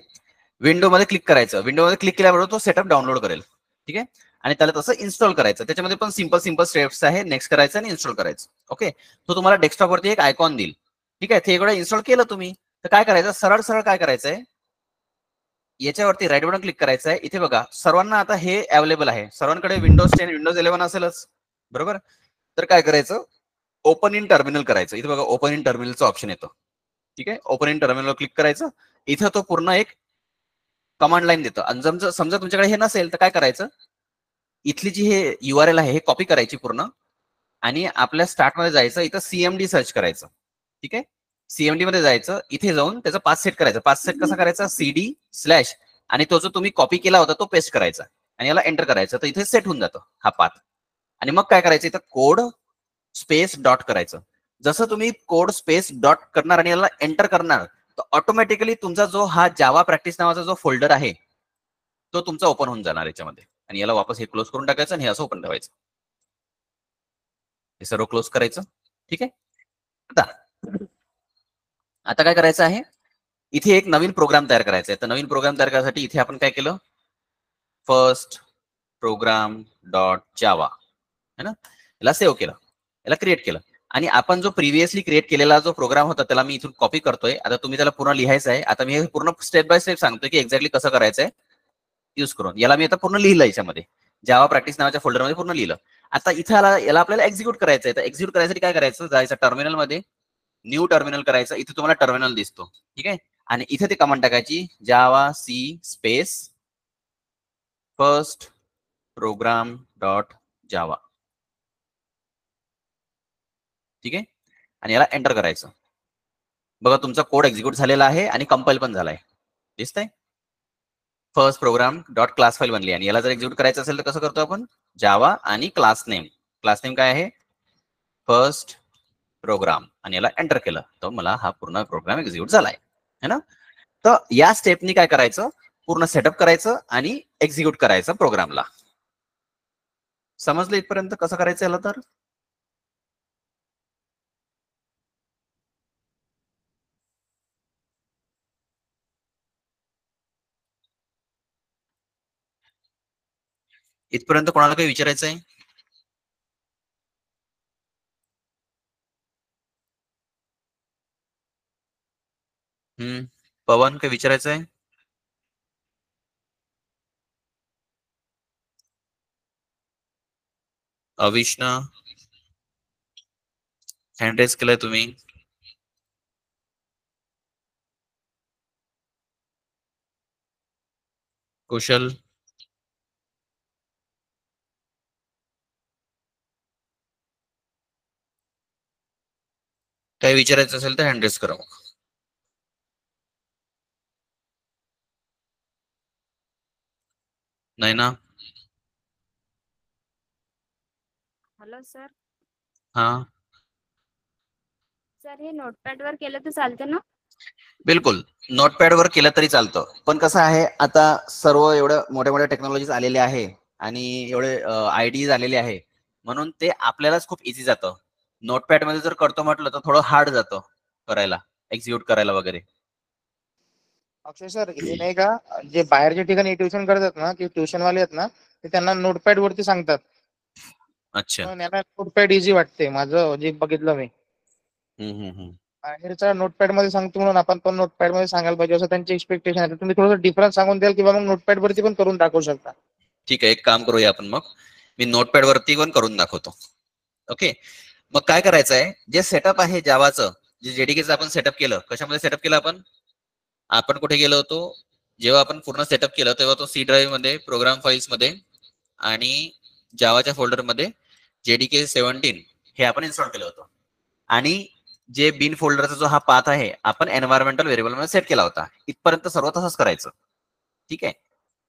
विंडो मध्ये क्लिक करायचं. विंडो मध्ये क्लिक केल्याबरोबर तो सेटअप डाउनलोड करेल. ठीक आहे, आणि त्याला तसं इन्स्टॉल करायचं. त्याच्यामध्ये पण सिंपल स्टेप्स आहे. नेक्स्ट करायचं आणि इन्स्टॉल करायचं. ओके, तो तुम्हाला डेस्कटॉपवरती एक आयकॉन देईल. ठीक आहे, ते एवढं इन्स्टॉल केलं तुम्ही तर काय करायचं, सरळ काय करायचंय, याच्यावरती राईट बटन क्लिक करायचं आहे. इथे बघा सर्वांना आता हे अवेलेबल आहे, सर्वांकडे विंडोज 10 विंडोज 11 असेलच बरोबर. तर काय करायचं, ओपन इन टर्मिनल करायचं. इथे बघा ओपन इन टर्मिनलचं ऑप्शन येतं. ठीक आहे, ओपन इन टर्मिनलवर क्लिक करायचं. इथं तो पूर्ण एक कमांड लाईन देतो. आणि समजा तुमच्याकडे हे नसेल तर काय करायचं, इथली जी हे URL आहे हे कॉपी करायची पूर्ण आणि आपल्या स्टार्ट मध्ये जायचं, इथं CMD सर्च करायचं. ठीक आहे, CMD मध्ये जायचं, इथे जाऊन त्याचा पाथ सेट करायचा. पाथ सेट कसा करायचा, CD/ आणि तो जो तुम्ही कॉपी केला होता तो पेस्ट करायचा आणि याला एंटर करायचं. तर इथे सेट होऊन जातो हा पाथ. आणि मग काय करायचं, इथं कोड स्पेस डॉट करायचं. जसं तुम्ही कोड स्पेस डॉट करणार आणि याला एंटर करणार तर ऑटोमॅटिकली तुमचा जो हा जावा प्रॅक्टिस नावाचा जो फोल्डर आहे तो तुमचा ओपन होऊन जाणार याच्यामध्ये. आणि याला वापस हे क्लोज करून टाकायचं आणि हे असं ओपन ठेवायचं. हे सर्व क्लोज करायचं. ठीक आहे, आता काय करायचं आहे, इथे एक नवीन प्रोग्राम तयार करायचा आहे. तर नवीन प्रोग्राम तयार करण्यासाठी इथे आपण काय केलं, फर्स्ट प्रोग्राम डॉट जावा है ना, याला सेव्ह केलं, याला क्रिएट केलं. आणि आपण जो प्रिव्हियसली क्रिएट केलेला जो प्रोग्राम होता त्याला मी इथून कॉपी करतोय. आता तुम्ही त्याला पूर्ण लिहायचं आहे. आता मी हे पूर्ण स्टेप बाय स्टेप सांगतोय की एक्झॅक्टली कसं करायचंय यूज करून. याला मी आता पूर्ण लिहिलं याच्यामध्ये, जावा प्रॅक्टिस नावाच्या फोल्डरमध्ये पूर्ण लिहिलं. आता इथं याला आपल्याला एक्झिक्यूट करायचं आहे. तर एक्झिक्यूट करायसाठी काय करायचं, जायचं टर्मिनलमध्ये, न्यू टर्मिनल करायचं. इथे तुम्हाला टर्मिनल दिसतो. ठीक आहे, आणि इथे ते कमांड टाकायची, Java C space first program dot Java. ठीक आहे, आणि याला एंटर करायचं. बघा तुमचा कोड एक्झिक्यूट झालेला आहे आणि कंपाईल पण झालाय, दिसतंय. First program dot class file बनली. आणि याला जर एक्झिक्यूट करायचं असेल तर कसं करतो आपण, जावा आणि क्लास नेम काय आहे, फर्स्ट प्रोग्राम, आणि याला एंटर केलं तर मला हा पूर्ण प्रोग्राम एक्झिक्यूट झालाय है ना. तर या स्टेपनी काय करायचं, पूर्ण सेटअप करायचं आणि एक्झिक्यूट करायचं प्रोग्रामला. समजलं इथपर्यंत कसं करायचं याला. तर इथपर्यंत कोणाला काही विचारायचं आहे? पवन काही विचारायचं आहे? अविष्णा हँड रेज केलाय तुम्ही. कुशल, काही विचारायचं असेल तर हँड रेज करा. नाही ना. Hello sir. हा सर हे नोटपॅड वर केलं तर चालतं ना? बिलकुल, नोटपॅड वर केलं तरी चालतं. पण कसं आहे, आता सर्व एवढं मोठ्या टेक्नॉलॉजीज आलेले आहे आणि एवढे आयडीज आलेले आहे, म्हणून ते आपल्यालाच खूप इझी जातं. नोटपॅड मध्ये जर करतो म्हटलं तर थोडं हार्ड जातं करायला, एक्झिक्यूट करायला वगैरे. अक्षय सर, हे नाही का, जे बाहेरच्या ठिकाणी ट्युशन करतात ना, की ट्युशन वाले आहेत ना, ते त्यांना नोटपॅड वरती सांगतात. अच्छा. पण यांना नोटपॅड इझी वाटते, माझं जे बघितलं मी. हम्म. बाहेरच्या नोटपॅड मध्ये सांगतो म्हणून आपण पण नोटपॅड मध्ये सांगायला पाहिजे असं त्यांची एक्सपेक्टेशन आहे. तुम्ही थोडं डिफरन्स सांगून द्याल किंवा मग नोटपॅड वरती पण करून दाखवू शकता. ठीक आहे, एक काम करूया आपण मग, मी नोटपॅड वरती पण करून दाखवतो. ओके, मग काय करायचं आहे, जे सेटअप आहे जावाचं, जे जेडीकेचं आपण सेटअप केलं, कशामध्ये सेटअप केलं आपण कुठे गेलो होतो, जेव्हा आपण पूर्ण सेटअप केलं तेव्हा तो सी ड्राईव्ह मध्ये, प्रोग्राम फाईल्स मध्ये आणि जावाच्या फोल्डर मध्ये JDK 17 हे आपण इन्स्टॉल केलं होतं. आणि जे बिन फोल्डरचा जो हा पाथ आहे आपण एन्व्हायरमेंटल व्हेरिएबल मध्ये सेट केला होता. इथपर्यंत सर्व तसंच करायचं. ठीक आहे,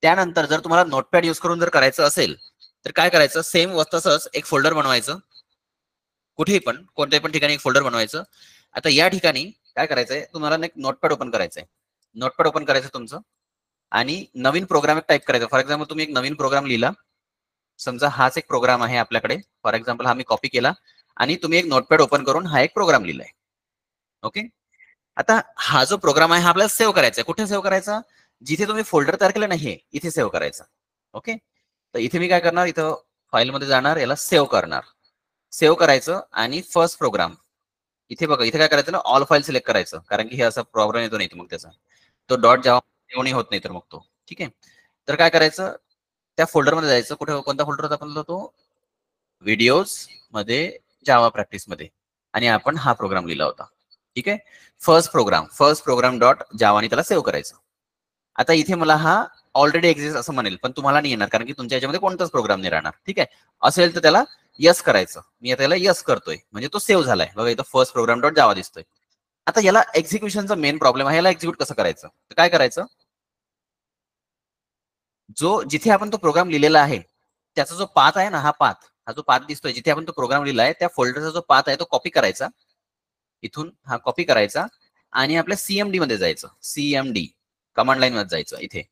त्यानंतर जर तुम्हाला नोटपॅड यूज करून जर करायचं असेल तर काय करायचं, सेम तसंच एक फोल्डर बनवायचं, कुठेही पण कोणत्याही पण ठिकाणी एक फोल्डर बनवायचं. आता या ठिकाणी काय करायचंय, तुम्हाला एक नोटपॅड ओपन करायचंय. नोटपॅड ओपन करायचं तुमचं आणि नवीन प्रोग्राम टाईप करायचा. फॉर एक्झाम्पल तुम्ही एक नवीन प्रोग्राम लिहिला, समजा हाच एक प्रोग्राम आहे आपल्याकडे, फॉर एक्झाम्पल हा मी कॉपी केला आणि तुम्ही एक नोटपॅड ओपन करून हा एक प्रोग्राम लिहिलाय. ओके, आता हा जो प्रोग्राम आहे हा आपल्याला सेव्ह करायचा आहे. कुठे सेव्ह करायचा, जिथे तुम्ही फोल्डर तयार केलं नाही इथे सेव्ह करायचा. ओके, तर इथे मी काय करणार, इथं फाईलमध्ये जाणार, याला सेव्ह करणार. सेव्ह करायचं आणि फर्स्ट प्रोग्राम इथे बघा, इथे काय करायचं ना, ऑल फाईल सिलेक्ट करायचं, कारण की हे असा प्रॉब्लेम येतो नाही मग त्याचा, तो डॉट जावा सेव्ह होत नाही तर मग तो. ठीक आहे, तर काय करायचं, त्या फोल्डरमध्ये जायचं. कुठे, कोणता फोल्डर होता आपण, तो व्हिडिओज मध्ये जावा प्रॅक्टिस मध्ये, आणि आपण हा प्रोग्राम लिहिला होता. ठीक आहे, फर्स्ट प्रोग्राम डॉट जावा आणि त्याला सेव्ह करायचं. आता इथे मला हा ऑलरेडी एक्झिस्ट असं म्हणेल, पण तुम्हाला नाही येणार, कारण की तुमच्या याच्यामध्ये कोणताच प्रोग्राम नाही राहणार. ठीक आहे, असेल तर त्याला यस करायचं. मी आता याला यस करतोय, म्हणजे तो सेव्ह झालाय. बघा इथं फर्स्ट प्रोग्राम डॉट जावा दिसतोय. आता याला एक्झिक्युशनचा मेन प्रॉब्लेम आहे, याला एक्झिक्यूट कसं करायचं. तर काय करायचं, जिथे आपण तो प्रोग्राम लिहिलेला आहे त्याचा जो पाथ आहे ना, हा जो पाथ दिसतोय, जिथे आपण तो प्रोग्राम लिहिलाय त्या फोल्डरचा जो पाथ आहे तो कॉपी करायचा. इथून हा कॉपी करायचा आणि आपल्या सीएमडी मध्ये जायचं. सीएमडी कमांड लाईन मध्ये जायचं. इथे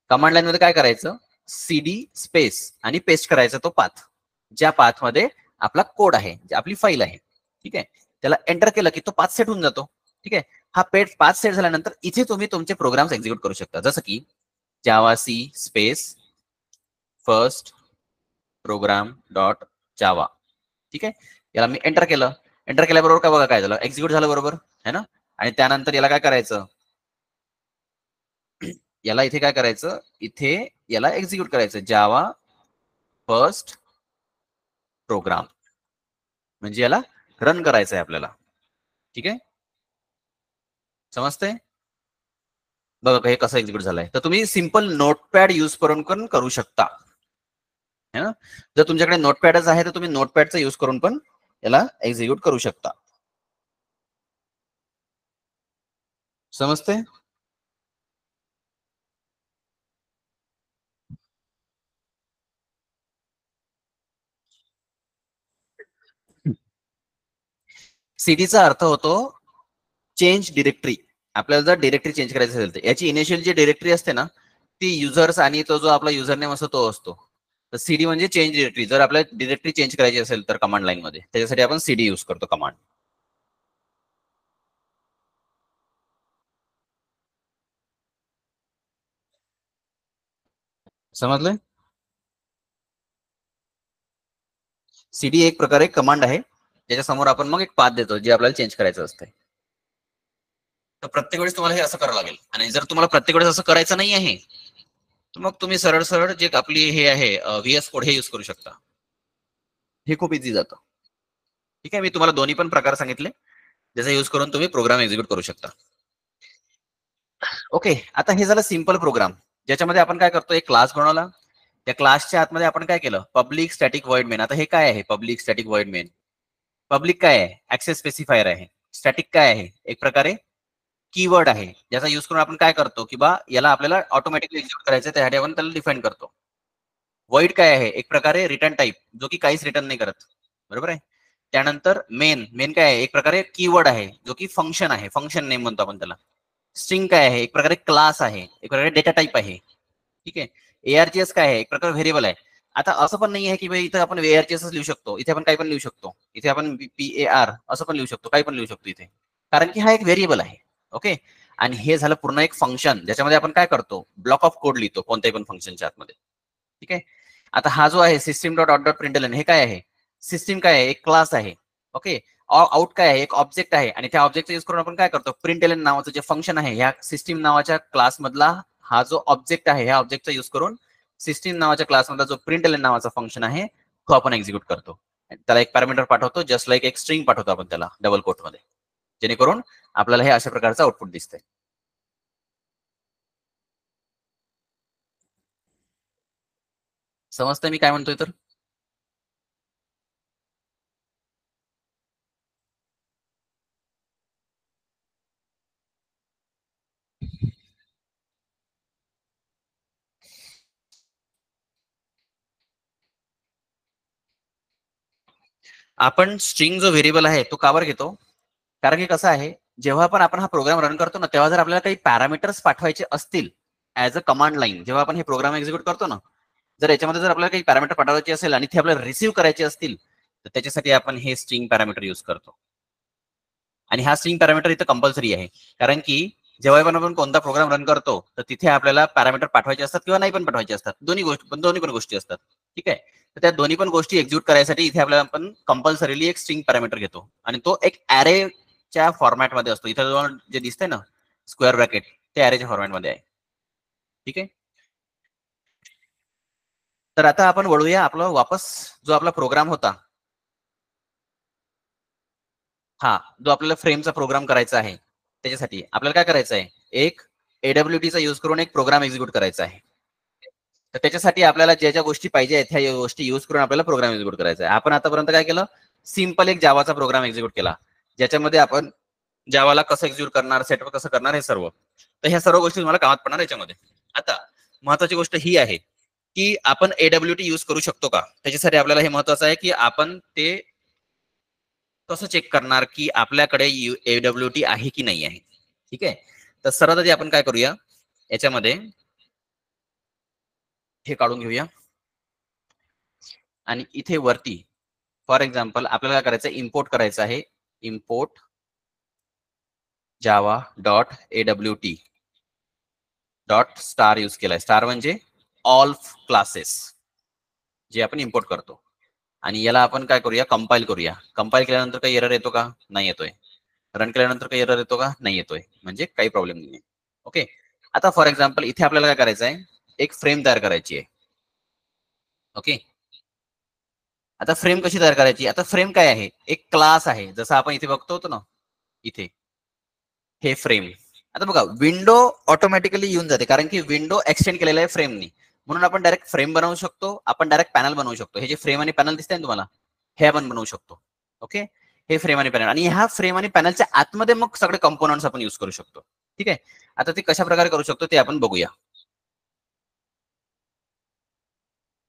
कमांड लाईन मध्ये काय करायचं, सीडी स्पेस आणि पेस्ट करायचा तो पाथ, ज्या पाथ मध्ये आपला कोड आहे, आपली फाईल आहे. ठीक आहे, त्याला एंटर केलं की तो पाथ सेट होऊन जातो. ठीक आहे, हा पाथ सेट झाल्यानंतर इथे तुम्ही तुमचे प्रोग्राम्स एक्झिक्यूट करू शकता, जसं की Java C space first program dot Java. ठीक आहे, याला मी एंटर केलं. एंटर केल्याबरोबर काय बघा काय झालं, एक्झिक्यूट झालं बरोबर है ना. आणि त्यानंतर याला काय करायचं, याला इथे काय करायचं, इथे याला एक्झिक्यूट करायचं, जावा फर्स्ट प्रोग्राम, म्हणजे याला रन करायचं आहे आपल्याला. ठीक आहे, समजतंय. बघा हे कसं एक्झिक्यूट झालंय. तर तुम्ही सिंपल नोटपॅड युज करून पण करू शकता है ना. जर तुमच्याकडे नोटपॅडच आहे तर तुम्ही नोटपॅडचा युज करून पण याला एक्झिक्यूट करू शकता. समजते. सीडीचा अर्थ होतो चेंज डिरेक्टरी. आपल्याला जर डिरेक्टरी चेंज करायची असेल तर याची इनिशियल जी डिरेक्टरी असते ना, ती युजर्स आणि तो जो आपला युजर नेम असतो तो असतो. तर सीडी म्हणजे चेंज डिरेक्टरी. जर आपल्याला डिरेक्टरी चेंज करायची असेल तर कमांड लाईन मध्ये, त्याच्यासाठी आपण सीडी युज करतो कमांड. समजलंय. सीडी एक प्रकारे कमांड आहे, त्याच्या समोर आपण मग एक पाथ देतो जे आपल्याला चेंज करायचं असतं. तर प्रत्येक वेळेस तुम्हाला हे असं करावं लागेल. आणि जर तुम्हाला प्रत्येक वेळेस असं करायचं नाही आहे तर मग तुम्ही सरळ सरळ जे आपली हे आहे व्हीएस कोड हे युज करू शकता. हे खूप इझी जातं. ठीक आहे, मी तुम्हाला दोन्ही पण प्रकार सांगितले, ज्याचा युज करून तुम्ही प्रोग्राम एक्झिक्यूट करू शकता. ओके, आता हे झालं सिंपल प्रोग्राम, ज्याच्यामध्ये आपण काय करतो, एक क्लास बनवला. त्या क्लासच्या आतमध्ये आपण काय केलं, पब्लिक स्टॅटिक व्हॉइड मेन. आता हे काय आहे, public static void main. Public काय आहे, ऍक्सेस स्पेसिफायर आहे. स्टॅटिक काय आहे, एक प्रकारे कीवर्ड आहे, ज्याचा युज करून आपण काय करतो की बा याला आपल्याला ऑटोमॅटिकली एक्झिक्यूट करायचं, त्यासाठी आपण त्याला डिफाईन करतो. व्हॉइड काय आहे, एक प्रकारे रिटर्न टाईप, जो की काहीच रिटर्न नाही करत. बरोबर आहे. त्यानंतर मेन काय आहे, एक प्रकारे कीवर्ड आहे, जो की फंक्शन आहे, फंक्शन नेम म्हणतो आपण त्याला. स्ट्रिंग काय आहे, एक प्रकारे क्लास आहे, एक प्रकारे डेटा टाईप आहे. ठीक आहे. एआरजीएस काय आहे, एक प्रकारे व्हेरिएबल आहे. आता असं पण नाही आहे की भाई इथं आपण एआरजीएस लिहू शकतो, इथे आपण काही पण लिहू शकतो, इथे आपण पीएआर असं पण लिहू शकतो, काही पण लिहू शकतो इथे, कारण की हा एक व्हेरिएबल आहे. ओके, आणि हे झालं पूर्ण एक फंक्शन, ज्याच्यामध्ये आपण काय करतो, ब्लॉक ऑफ कोड लिहितो कोणत्याही पण फंक्शनच्या आतमध्ये. ठीक आहे. आता हा जो आहे system dot out dot println, हे काय आहे, सिस्टीम काय आहे, एक क्लास आहे. ओके, आउट काय आहे, एक ऑब्जेक्ट आहे, आणि त्या ऑब्जेक्टचा यूज करून आपण काय करतो, प्रिंटलन नावाचं जे फंक्शन आहे, ह्या सिस्टीम नावाच्या क्लास मधला हा जो ऑब्जेक्ट आहे, ह्या ऑब्जेक्टचा यूज करून सिस्टीम नावाच्या क्लासमधला जो प्रिंटलन नावाचा फंक्शन आहे तो आपण एक्झिक्यूट करतो. त्याला एक पॅरामीटर पाठवतो, जस्ट लाईक एक स्ट्रिंग पाठवतो आपण त्याला डबल कोट मध्ये, जेणेकरून आपल्याला हे अशा प्रकारचं आउटपुट दिसतंय. समजतंय मी काय म्हणतोय तर. आपण स्ट्रिंग जो व्हेरिएबल आहे तो कावर घेतो, कारण की कसं आहे, जेव्हा पण आपण हा प्रोग्राम रन करतो ना, तेव्हा जर आपल्याला काही पॅरामीटर्स पाठवायचे असतील ऍज अ कमांड लाईन, जेव्हा आपण हे प्रोग्राम एक्झिक्यूट करतो ना, जर याच्यामध्ये जर आपल्याला काही पॅरामीटर पाठवायचे असेल आणि ते आपल्याला रिसीव्ह करायचे असतील, तर त्याच्यासाठी आपण हे स्ट्रिंग पॅरामीटर युज करतो. आणि हा स्ट्रिंग पॅरामीटर इथं कंपल्सरी आहे, कारण की जेव्हा पण आपण कोणता प्रोग्राम रन करतो तर तिथे आपल्याला पॅरामीटर पाठवायचे असतात किंवा नाही पण पाठवायचे असतात, दोन्ही पण गोष्टी असतात. ठीक आहे. तर त्या दोन्ही पण गोष्टी एक्झिक्यूट करायसाठी इथे आपल्याला आपण कंपल्सरीली एक स्ट्रिंग पॅरामीटर घेतो आणि तो एक ॲरेच्या फॉर्मॅटमध्ये असतो. इथे जे दिसतंय ना स्क्वेअर ब्रॅकेट, ते ॲरेच्या फॉर्मॅटमध्ये आहे. ठीक आहे. तर आता आपण वळूया आपला वापस जो आपला प्रोग्राम होता, हा जो आपल्याला फ्रेमचा प्रोग्राम करायचा आहे, त्याच्यासाठी आपल्याला काय करायचं आहे, एक AWT चा यूज करून एक प्रोग्राम एक्झिक्यूट करायचा आहे. तर त्याच्यासाठी आपल्याला ज्या ज्या गोष्टी पाहिजे आहेत ह्या गोष्टी यूज करून आपल्याला प्रोग्राम एक्झिक्यूट करायचा आहे. आपण आतापर्यंत काय केलं, सिंपल एक जावाचा प्रोग्राम एक्झिक्यूट केला, ज्याच्यामध्ये आपण जावाला कसं एक्झिक्यूट करणार, सेटअप कसं करणार हे सर्व. तर ह्या सर्व गोष्टी तुम्हाला कामात पडणार याच्यामध्ये. आता महत्वाची गोष्ट ही आहे की आपण AWT यूज करू शकतो का, त्याच्यासाठी आपल्याला हे महत्वाचं आहे की आपण ते कसं चेक करणार की आपल्याकडे AWT आहे की नाही आहे. ठीक आहे. तर सर्वात आधी आपण काय करूया, याच्यामध्ये हे काढून घेऊया आणि इथे वरती फॉर एक्झाम्पल आपल्याला काय करायचं, इम्पोर्ट करायचं आहे. Import Java dot AWT dot star use केलाय. स्टार म्हणजे ऑल क्लासेस जे आपण इम्पोर्ट करतो. आणि याला आपण काय करूया, कंपाईल करूया. कंपाईल केल्यानंतर काही एरर येतो का, नाही येतोय. रन केल्यानंतर काही एरर येतो का, नाही येतोय. म्हणजे काही प्रॉब्लेम नाही. ओके. आता फॉर एक्झाम्पल इथे आपल्याला काय करायचं आहे, एक फ्रेम तयार करायची आहे. ओके. आता फ्रेम कशी तयार करायची, आता फ्रेम काय आहे, एक क्लास आहे. जसं आपण इथे बघतो होतो ना, इथे हे फ्रेम. आता बघा विंडो ऑटोमॅटिकली येऊन जाते, कारण की विंडो एक्सटेंड केलेला आहे फ्रेमनी. म्हणून आपण डायरेक्ट फ्रेम बनवू शकतो, आपण डायरेक्ट पॅनल बनवू शकतो. हे जे फ्रेम आणि पॅनल दिसतंय ना तुम्हाला, हे आपण बनवू शकतो. ओके. हे फ्रेम आणि पॅनल, आणि ह्या फ्रेम आणि पॅनलच्या आतमध्ये मग सगळे कंपोनंट्स आपण युज करू शकतो. ठीक आहे. आता ते कशा प्रकारे करू शकतो ते आपण बघूया.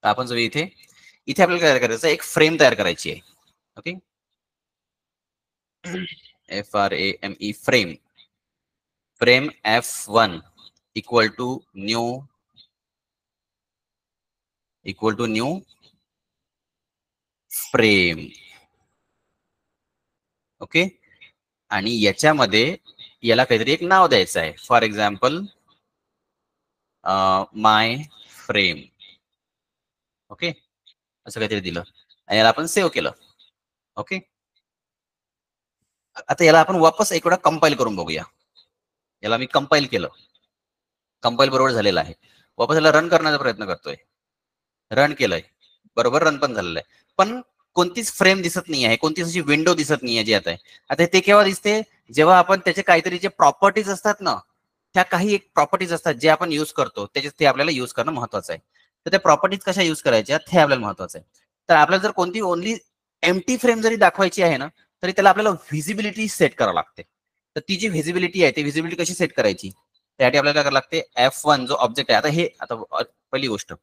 आपण जो इथे इथे आपल्याला काय करायचं, एक फ्रेम तयार करायची आहे. Okay. FRAME frame. Frame F1 equal to new frame. Okay. आणि याच्यामध्ये याला काहीतरी एक नाव द्यायचं आहे. For example my frame. Okay. असं काहीतरी दिलं आणि याला आपण सेव्ह केलं. ओके. आता याला आपण वापस एक वेळा कंपाईल करून बघूया. याला मी कंपाईल केलं, कंपाईल बरोबर झालेलं आहे. वापस याला रन करण्याचा प्रयत्न करतोय, रन केलंय, बरोबर रन पण झालेलं आहे. पण कोणतीच फ्रेम दिसत नाही आहे, कोणतीच अशी विंडो दिसत नाही आहे जी आता. आता ते केव्हा दिसते, जेव्हा आपण त्याचे काहीतरी जे प्रॉपर्टीज असतात ना, त्या काही एक प्रॉपर्टीज असतात जे आपण युज करतो, त्याचे ते आपल्याला युज करणं महत्वाचं आहे. तर त्या प्रॉपर्टीज कशा युज करायच्या हे आपल्याला महत्वाचं आहे. तर आपल्याला जर कोणती ओनली एम्प्टी फ्रेम जरी दाखवायची आहे ना, तरी त्याला आपल्याला व्हिजिबिलिटी सेट करावं लागते. तर ती जी व्हिजिबिलिटी आहे ती व्हिजिबिलिटी कशी सेट करायची, त्यासाठी आपल्याला काय करावं लागते, F1 जो ऑब्जेक्ट आहे. आता हे पहिली गोष्ट,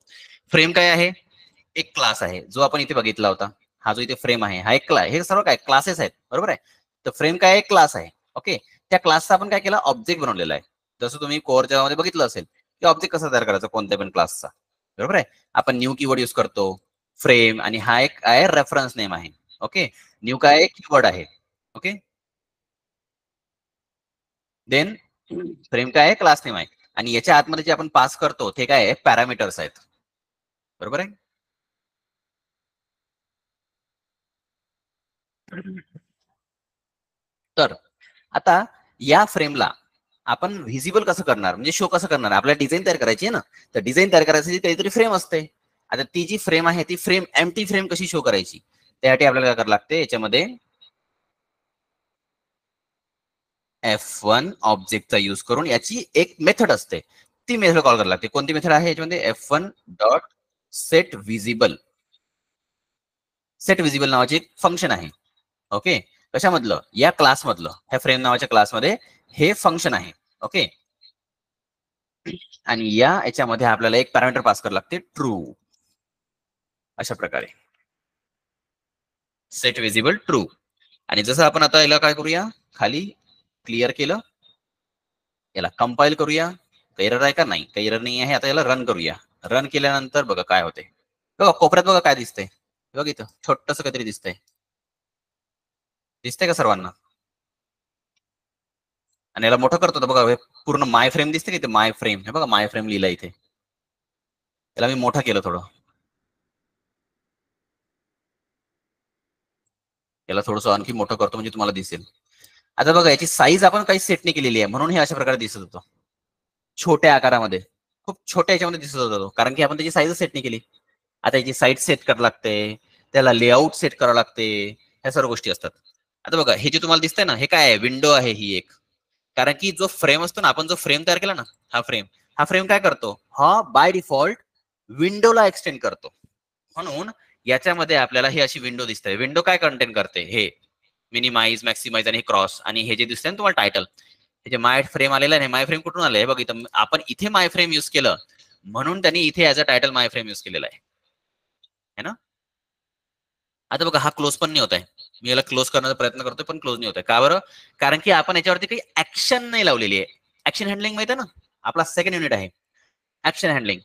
फ्रेम काय आहे, एक क्लास आहे जो आपण इथे बघितला होता. हा जो इथे फ्रेम आहे हा एक क्लास, हे सर्व काय क्लासेस आहेत, बरोबर आहे. तर फ्रेम काय एक क्लास आहे. ओके. त्या क्लासचा आपण काय केला, ऑब्जेक्ट बनवलेला आहे. जसं तुम्ही कोर मध्ये बघितलं असेल की ऑब्जेक्ट कसा तयार करायचा कोणत्या पण क्लासचा, बरोबर आहे. आपण न्यू कीवर्ड युज करतो, फ्रेम, आणि हा एक आहे रेफरन्स नेम आहे. ओके. न्यू काय कीवर्ड आहे. ओके. देन फ्रेम काय आहे, क्लास नेम आहे. आणि याच्या आतमध्ये जे आपण पास करतो ते काय आहे, पॅरामीटर्स आहेत, बरोबर आहे. तर आता या फ्रेमला आपण व्हिजिबल कसं करणार, म्हणजे शो कसं करणार, आपल्याला डिझाईन तयार करायची आहे ना. तर डिझाईन तयार करायसाठी काहीतरी फ्रेम असते. आता ती जी फ्रेम आहे ती फ्रेम एम्प्टी फ्रेम कशी शो करायची, त्यासाठी आपल्याला काय करावं लागते, याच्यामध्ये F1 ऑब्जेक्टचा यूज करून याची एक मेथड असते, ती मेथड कॉल करावी लागते. कोणती मेथड आहे याच्यामध्ये, F1 dot set visible. Set visible नावाची एक फंक्शन आहे. ओके. कशामधलं, या क्लासमधलं, ह्या फ्रेम नावाच्या क्लासमध्ये हे फंक्शन आहे. ओके. आणि या याच्यामध्ये आपल्याला एक पॅरामीटर पास करावं लागते, ट्रू. अशा प्रकारे सेट व्हिजिबल ट्रू. आणि जसं आपण आता याला काय करूया, खाली क्लिअर केलं, याला कंपाईल करूया. एरर आहे का, नाही काही एरर नाही आहे. आता याला रन करूया. रन केल्यानंतर बघा काय होते, बघा कोपऱ्यात बघा काय दिसतंय, बघ इथं छोटस काहीतरी दिसतंय, दिसतंय का सर्वांना. आणि याला मोठं करतो तर बघा हे पूर्ण माय फ्रेम दिसते की इथे माय फ्रेम, हे बघा माय फ्रेम लिहिला इथे. याला मी मोठं केलं थोडं, याला थोडंसं आणखी मोठं करतो म्हणजे तुम्हाला दिसेल. आता बघा याची साईज आपण काही सेट नाही केलेली आहे म्हणून हे अशा प्रकारे दिसत होतं छोट्या आकारामध्ये, खूप छोट्या याच्यामध्ये दिसत होता तो, कारण की आपण त्याची साईज सेट नाही केली. आता याची साईज सेट करावं लागते, त्याला लेआउट सेट करावं लागते, ह्या सर्व गोष्टी असतात. आता बघा हे जे तुम्हाला दिसतंय ना, हे काय आहे, विंडो आहे ही एक. कारण की जो फ्रेम असतो ना, आपण जो फ्रेम तयार केला ना, हा फ्रेम काय करतो, हा बाय डिफॉल्ट विंडोला एक्सटेंड करतो. म्हणून याच्यामध्ये आपल्याला ही अशी विंडो दिसते. विंडो काय कंटेन करते, हे मिनिमाइज, मॅक्सिमाइज आणि क्रॉस, आणि हे जे दिसतंय ना तुम्हाला टायटल, हे जे माय फ्रेम आलेलं आहे, माय फ्रेम कुठून आलंय बघ इथं, आपण इथे माय फ्रेम युज केलं म्हणून त्यांनी इथे as a title my frame use केलेला आहे ना. आता बघा हा क्लोज पण नाही होत आहे, मी याला क्लोज करण्याचा प्रयत्न करतोय पण क्लोज नाही होत आहे. का बरं, कारण की आपण याच्यावरती काही ऍक्शन नाही लावलेली आहे. ऍक्शन हँडलिंग माहिती आहे ना, आपला सेकंड युनिट आहे ऍक्शन हँडलिंग.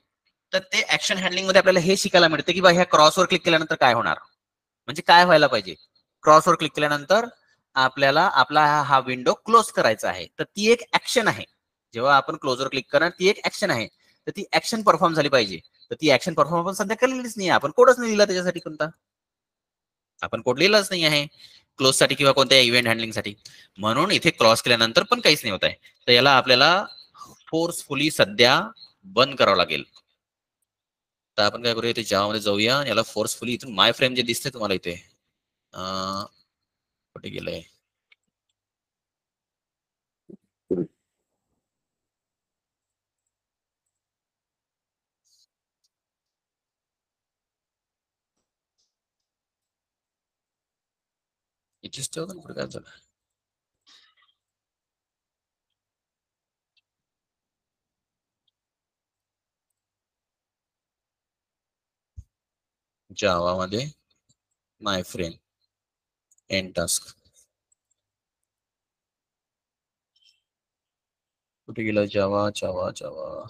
तर ते ऍक्शन हँडलिंग मध्ये आपल्याला हे शिकायला मिळते की बा ह्या क्रॉसवर क्लिक केल्यानंतर काय होणार, म्हणजे काय व्हायला पाहिजे. क्रॉसवर क्लिक केल्यानंतर आपल्याला आपला हा विंडो क्लोज करायचा आहे, तर ती एक ऍक्शन आहे. जेव्हा आपण क्लोजवर क्लिक करणार ती एक ऍक्शन आहे, तर ती ऍक्शन परफॉर्म झाली पाहिजे. तर ती ऍक्शन परफॉर्म आपण सध्या केलेलीच नाही, आपण कोडच नाही दिला त्याच्यासाठी कोणता, आपण कोड लिहिलाच नाही आहे क्लोज साठी किंवा कोणत्या इव्हेंट हँडलिंग साठी. म्हणून इथे क्रॉस केल्यानंतर पण काहीच नाही होत आहे. तर याला आपल्याला फोर्सफुली सध्या बंद करावं लागेल. तर आपण काय करूया, इथे जावा मध्ये जाऊया, याला फोर्सफुली इथून माय फ्रेम जे दिसते तुम्हाला इथे, कुठे गेलंय, इथेच ठेवतो ना, कुठे काय झालं. जावा मध्ये माय फ्रेम एंड टास्क कुठे गेला, जावा जावा जावा,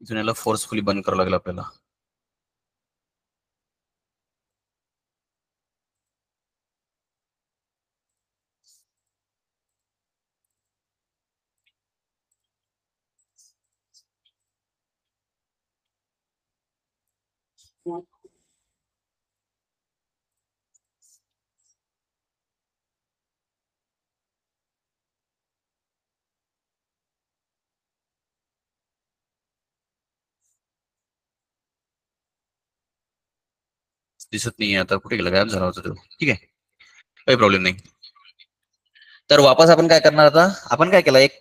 इथून याला फोर्सफुली बंद करावं लागेल आपल्याला. दिसत नाही आता, कुठे गेला, गायब झाला होता तो. ठीक आहे, काही प्रॉब्लेम नाही. तर वापस आपण काय करणार, आता आपण काय केलं, एक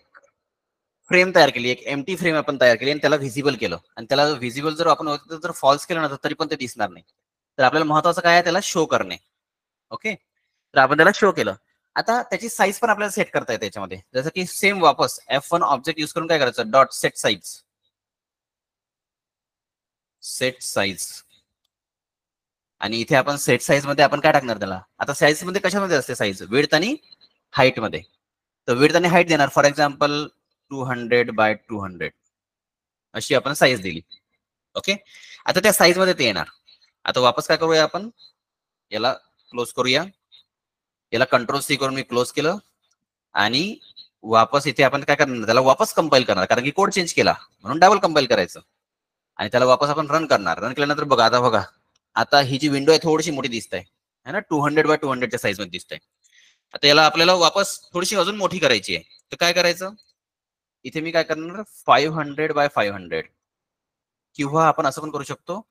फ्रेम तयार केली, एक एम्प्टी फ्रेम आपण तयार केली आणि त्याला व्हिजिबल केलं, आणि त्याला व्हिजिबल जर आपण जर फॉल्स केलं ना तरी पण ते दिसणार नाही. तर आपल्याला महत्वाचं काय आहे, त्याला शो करणे. ओके, तर आपण त्याला शो केलं. आता त्याची साईज पण आपल्याला सेट करता येते त्याच्यामध्ये, जसं की सेम वापस F1 ऑब्जेक्ट युज करून काय करायचं, dot set size, set size, आणि इथे आपण सेट साईज मध्ये आपण काय टाकणार त्याला, आता साईज मध्ये कशामध्ये असते साईज, विड्थ आणि हाईट मध्ये. तर विड्थ आणि हाईट देणार, फॉर एक्झाम्पल 200 बाय 200 अशी आपण साईज दिली. ओके, आता त्या साईज मध्ये ते येणार. आता वापस काय करूया, आपण याला क्लोज करूया, याला कंट्रोल C करून मी क्लोज केलं, आणि वापस इथे आपण काय करणार, त्याला वापस कंपाईल करणार, कारण की कोड चेंज केला म्हणून डबल कंपाईल करायचं, आणि त्याला वापस आपण रन करणार. रन केल्यानंतर बघा, आता बघा, आता ही जी विंडो आहे थोडीशी मोठी दिसत आहे ना, 200 बाय 200 च्या साईज मध्ये दिसत आहे. आता याला आपल्याला वापस थोडीशी अजून मोठी करायची आहे, तर काय करायचं, इथे मी काय करणार, 500 बाय 500, किंवा आपण असं पण करू शकतो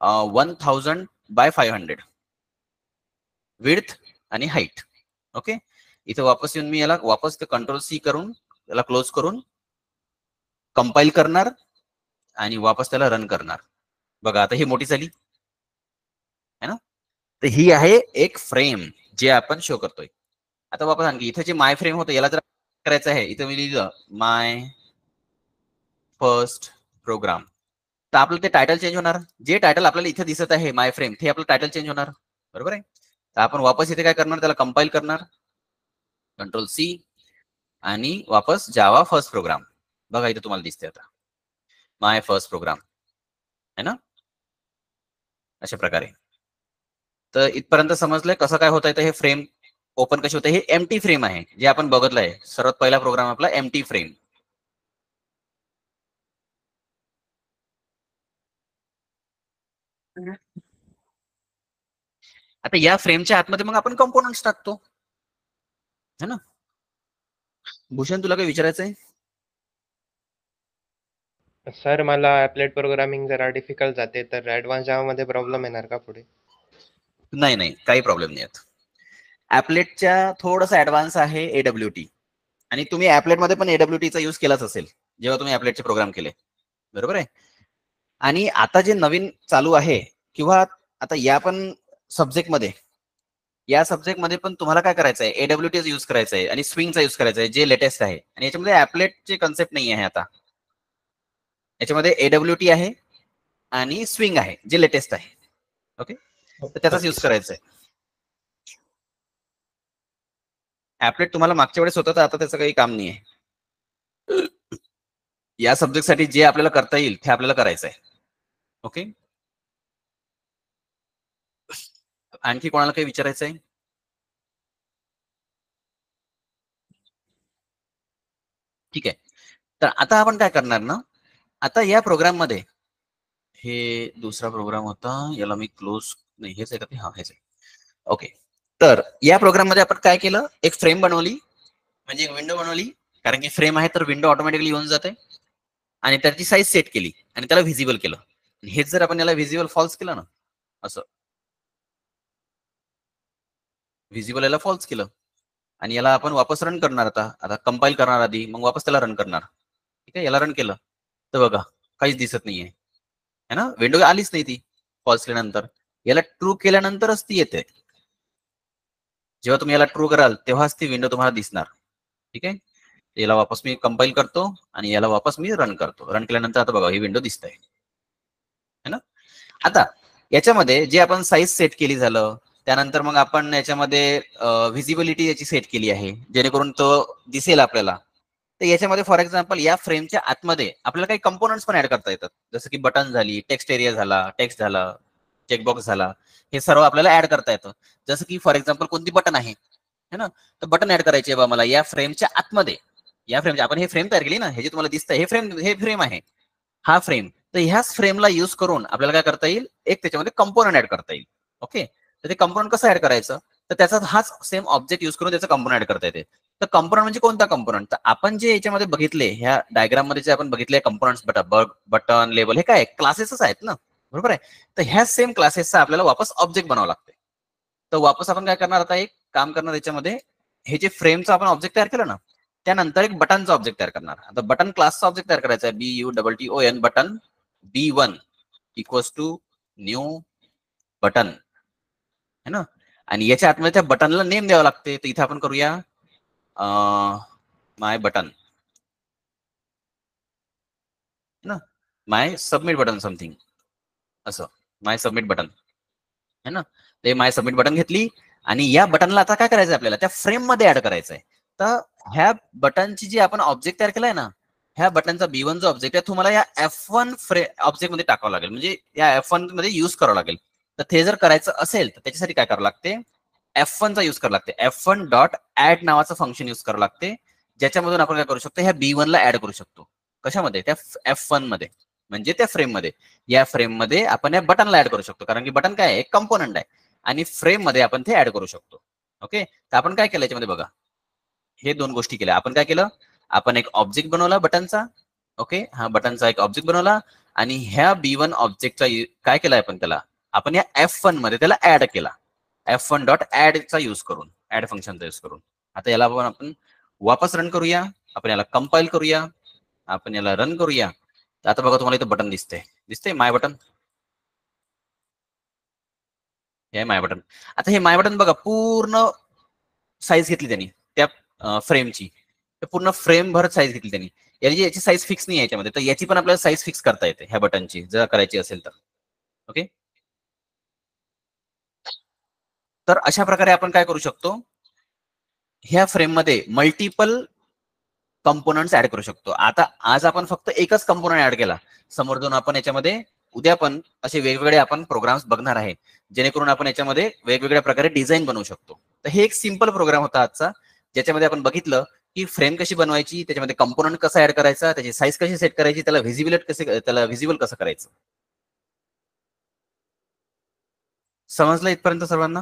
1000 बाय 500 विड्थ आणि हाईट. ओके, इथे वापस येऊन मी याला वापस कंट्रोल C करून याला क्लोज करून कंपाईल करणार, आणि वापस त्याला रन करणार. बघा आता ही मोठी झाली है ना. तर ही आहे एक फ्रेम जे आपण शो करतोय. आता वापस आणखी इथे जे माय फ्रेम होतं याला जर करायचं आहे, इथे मी लिहिलं माय फर्स्ट प्रोग्राम, तर आपलं ते टायटल चेंज होणार. जे टायटल आपल्याला इथे दिसत आहे माय फ्रेम, ते आपलं टायटल चेंज होणार, बरोबर आहे. तर आपण वापस इथे काय करणार, त्याला कंपाईल करणार, कंट्रोल C, आणि वापस जावा फर्स्ट प्रोग्राम. बघा इथे तुम्हाला दिसते आता माय फर्स्ट प्रोग्राम. है ना, अशा प्रकारे. तर इथपर्यंत समजलंय कसं काय होत आहे. तर हे फ्रेम ओपन कशी होते. हे एम्प्टी फ्रेम आहे जे आपण बघितलंय. सर्वात पहिला प्रोग्राम आपला एम्प्टी फ्रेम. आता या फ्रेमच्या आतमध्ये मग आपण कंपोनंट्स टाकतो, है ना. भूषण तुला काही विचारायचं आहे? सर मला ॲपलेट प्रोग्रामिंग जरा डिफिकल्ट जाते, तर ॲडव्हान्स जावामध्ये प्रॉब्लेम येणार का पुढे? नाही नाही, काही प्रॉब्लेम नाही आहेत. ॲपलेटच्या थोडंसं ऍडव्हान्स आहे AWT, आणि तुम्ही ॲपलेटमध्ये पण AWTचा यूज केलाच असेल जेव्हा तुम्ही ॲपलेटचे प्रोग्राम केले, बरोबर आहे. आणि आता जे नवीन चालू आहे किंवा आता या पण सब्जेक्टमध्ये, या सब्जेक्टमध्ये पण तुम्हाला काय करायचं आहे, AWT यूज करायचं आहे आणि स्विंगचा यूज करायचा आहे जे लेटेस्ट आहे. आणि याच्यामध्ये ॲपलेटचे कन्सेप्ट नाही आहे. आता याच्यामध्ये AWT आहे आणि स्विंग आहे जे लेटेस्ट आहे. ओके, तर त्याचाच यूज करायचा आहे. ॲपलेट तुम्हाला मागच्या वेळेस होतं, तर आता त्याचं काही काम नाही आहे. या सब्जेक्टसाठी जे आपल्याला करता येईल ते आपल्याला करायचं आहे. ओके, आणखी कोणाला काही विचारायचं आहे? ठीक आहे, तर आता आपण काय करणार ना, आता या प्रोग्राम मध्ये, हे दुसरा प्रोग्राम होता, याला मी क्लोज नाही, हेच आहे का ते? हा, हेच आहे. ओके, तर या प्रोग्राम मध्ये आपण काय केलं, एक फ्रेम बनवली, म्हणजे एक विंडो बनवली. कारण की फ्रेम आहे तर विंडो ऑटोमॅटिकली येऊन जाते. आणि त्याची साईज सेट केली आणि त्याला व्हिजिबल केलं. हेच जर आपण याला व्हिजिबल फॉल्स केलं ना, असं व्हिजिबल याला फॉल्स केलं, आणि याला आपण वापस रन करणार. आता कंपाईल करणार आधी, मग वापस त्याला रन करणार. ठीक आहे, याला रन केलं तर बघा काहीच दिसत नाहीये, है ना, विंडो आलीच नाही ती फॉल्स केल्यानंतर. याला ट्रू केल्यानंतरच ती येते. जेव्हा तुम्ही याला ट्रू कराल तेव्हाच ती विंडो तुम्हाला दिसणार. ठीक आहे, याला वापस मी कंपाईल करतो आणि याला वापस मी रन करतो. रन केल्यानंतर आता बघा ही विंडो दिसते, है ना. आता याच्यामध्ये जे आपण साईज सेट केली झालं, त्यानंतर मग आपण याच्यामध्ये व्हिजिबिलिटी याची सेट केली आहे जेणेकरून तो दिसेल आपल्याला. तर याच्यामध्ये फॉर एक्झाम्पल या फ्रेमच्या आतमध्ये आपल्याला काही कंपोनंट्स पण ऍड करता येतात, जसं की बटन झाली, टेक्स्ट एरिया झाला, टेक्स्ट झाला, चेकबॉक्स झाला, हे सर्व आपल्याला ऍड करता येतं. जसं की फॉर एक्झाम्पल कोणती बटन आहे, है ना, तर बटन ऍड करायची बा मला या फ्रेमच्या आतमध्ये. या फ्रेमच्या आपण हे फ्रेम तयार केली ना, हे जे तुम्हाला दिसतंय हे फ्रेम आहे, हा फ्रेम. तर ह्याच फ्रेमला यूज करून आपल्याला काय करता येईल, एक त्याच्यामध्ये कंपोनंट ऍड करता येईल. ओके, तर ते कंपोनंट कसं ऍड करायचं, तर त्याचा हाच सेम ऑब्जेक्ट यूज करून त्याचं कंपोनंट ऍड करता येते. तर कंपोनंट म्हणजे कोणता कंपोनंट, तर आपण जे याच्यामध्ये बघितले, ह्या डायग्राम मध्ये जे आपण बघितले कंपोनंट्स, बटन, लेबल, हे काय क्लासेसच आहेत ना, बरोबर आहे. तर ह्या सेम क्लासेसचा आपल्याला वापस ऑब्जेक्ट बनावं लागते. तर वापस आपण काय करणार, आता एक काम करणार, याच्यामध्ये हे जे फ्रेमचं आपण ऑब्जेक्ट तयार केलं ना, त्यानंतर एक बटनचा ऑब्जेक्ट तयार करणार. आता बटन क्लासचा ऑब्जेक्ट तयार करायचा आहे, BUTTON, button B1 equals to new button, है ना. आणि याच्या आतमध्ये त्या बटनला नेम द्यावं लागते. तर इथे आपण करूया माय बटन, ना, माय सबमिट बटन समथिंग, असं माय सबमिट बटन, है ना. ते माय सबमिट बटन घेतली आणि या बटनला आता काय करायचं, आपल्याला त्या फ्रेम मध्ये ऍड करायचंय. तर ह्या बटनची जी आपण ऑब्जेक्ट तयार केलाय ना, ह्या बटनचा B1 जो ऑब्जेक्ट आहे तुम्हाला या F1 ऑब्जेक्ट मध्ये टाकावं लागेल, म्हणजे या F1 मध्ये युज करावं लागेल. तर ते जर करायचं असेल तर त्याच्यासाठी काय करावं लागते, F1 चा युज करावं लागते. F1 डॉट ऍड नावाचं फंक्शन युज करावं लागते, ज्याच्यामधून आपण काय करू शकतो, ह्या B1 ला ऍड करू शकतो. कशामध्ये, त्या F1 मध्ये, म्हणजे त्या फ्रेम मध्ये. या फ्रेम मध्ये आपण या बटनला ऍड करू शकतो, कारण की बटन काय आहे, एक कंपोनंट आहे, आणि फ्रेम मध्ये आपण ते ऍड करू शकतो. ओके, तर आपण काय केलं याच्यामध्ये बघा, हे दोन गोष्टी केल्या. आपण काय केलं, आपण एक ऑब्जेक्ट बनवला बटनचा. ओके, हा बटनचा एक ऑब्जेक्ट बनवला, आणि ह्या B1 ऑब्जेक्टचा काय केलाय आपण या F1 मध्ये त्याला ऍड केला, F1 डॉट ऍडचा युज करून, ऍड फंक्शनचा युज करून. आता याला आपण वापस रन करूया, आपण याला कंपाईल करूया, आपण याला रन करूया. तर आता बघा तुम्हाला इथं बटन दिसते माय बटन, हे माय बटन. आता हे माय बटन बघा पूर्ण साईज घेतली त्यांनी त्या फ्रेमची, पूर्ण फ्रेम भर साईज घेतली त्यांनी. याची साईज फिक्स नाही आहे याच्यामध्ये, तर याची पण आपल्याला साईज फिक्स करता येते ह्या बटनची, जर करायची असेल तर. ओके, तर अशा प्रकारे आपण काय करू शकतो, ह्या फ्रेम मध्ये मल्टिपल कंपोनंट्स ऍड करू शकतो. आता आज आपण फक्त एकच कंपोनंट ऍड केला, समोर जाऊन आपण याच्यामध्ये उद्या पण असे वेगवेगळे आपण प्रोग्राम्स बघणार आहे, जेणेकरून आपण याच्यामध्ये वेगवेगळ्या प्रकारे डिझाईन बनवू शकतो. तर हे एक सिंपल प्रोग्राम होता आजचा, ज्याच्यामध्ये आपण बघितलं की फ्रेम कशी बनवायची, त्याच्यामध्ये कंपोनंट कसा ऍड करायचा, त्याची साईज कशी सेट करायची, त्याला व्हिजिबल कसं करायचं. समजलं इथपर्यंत सर्वांना?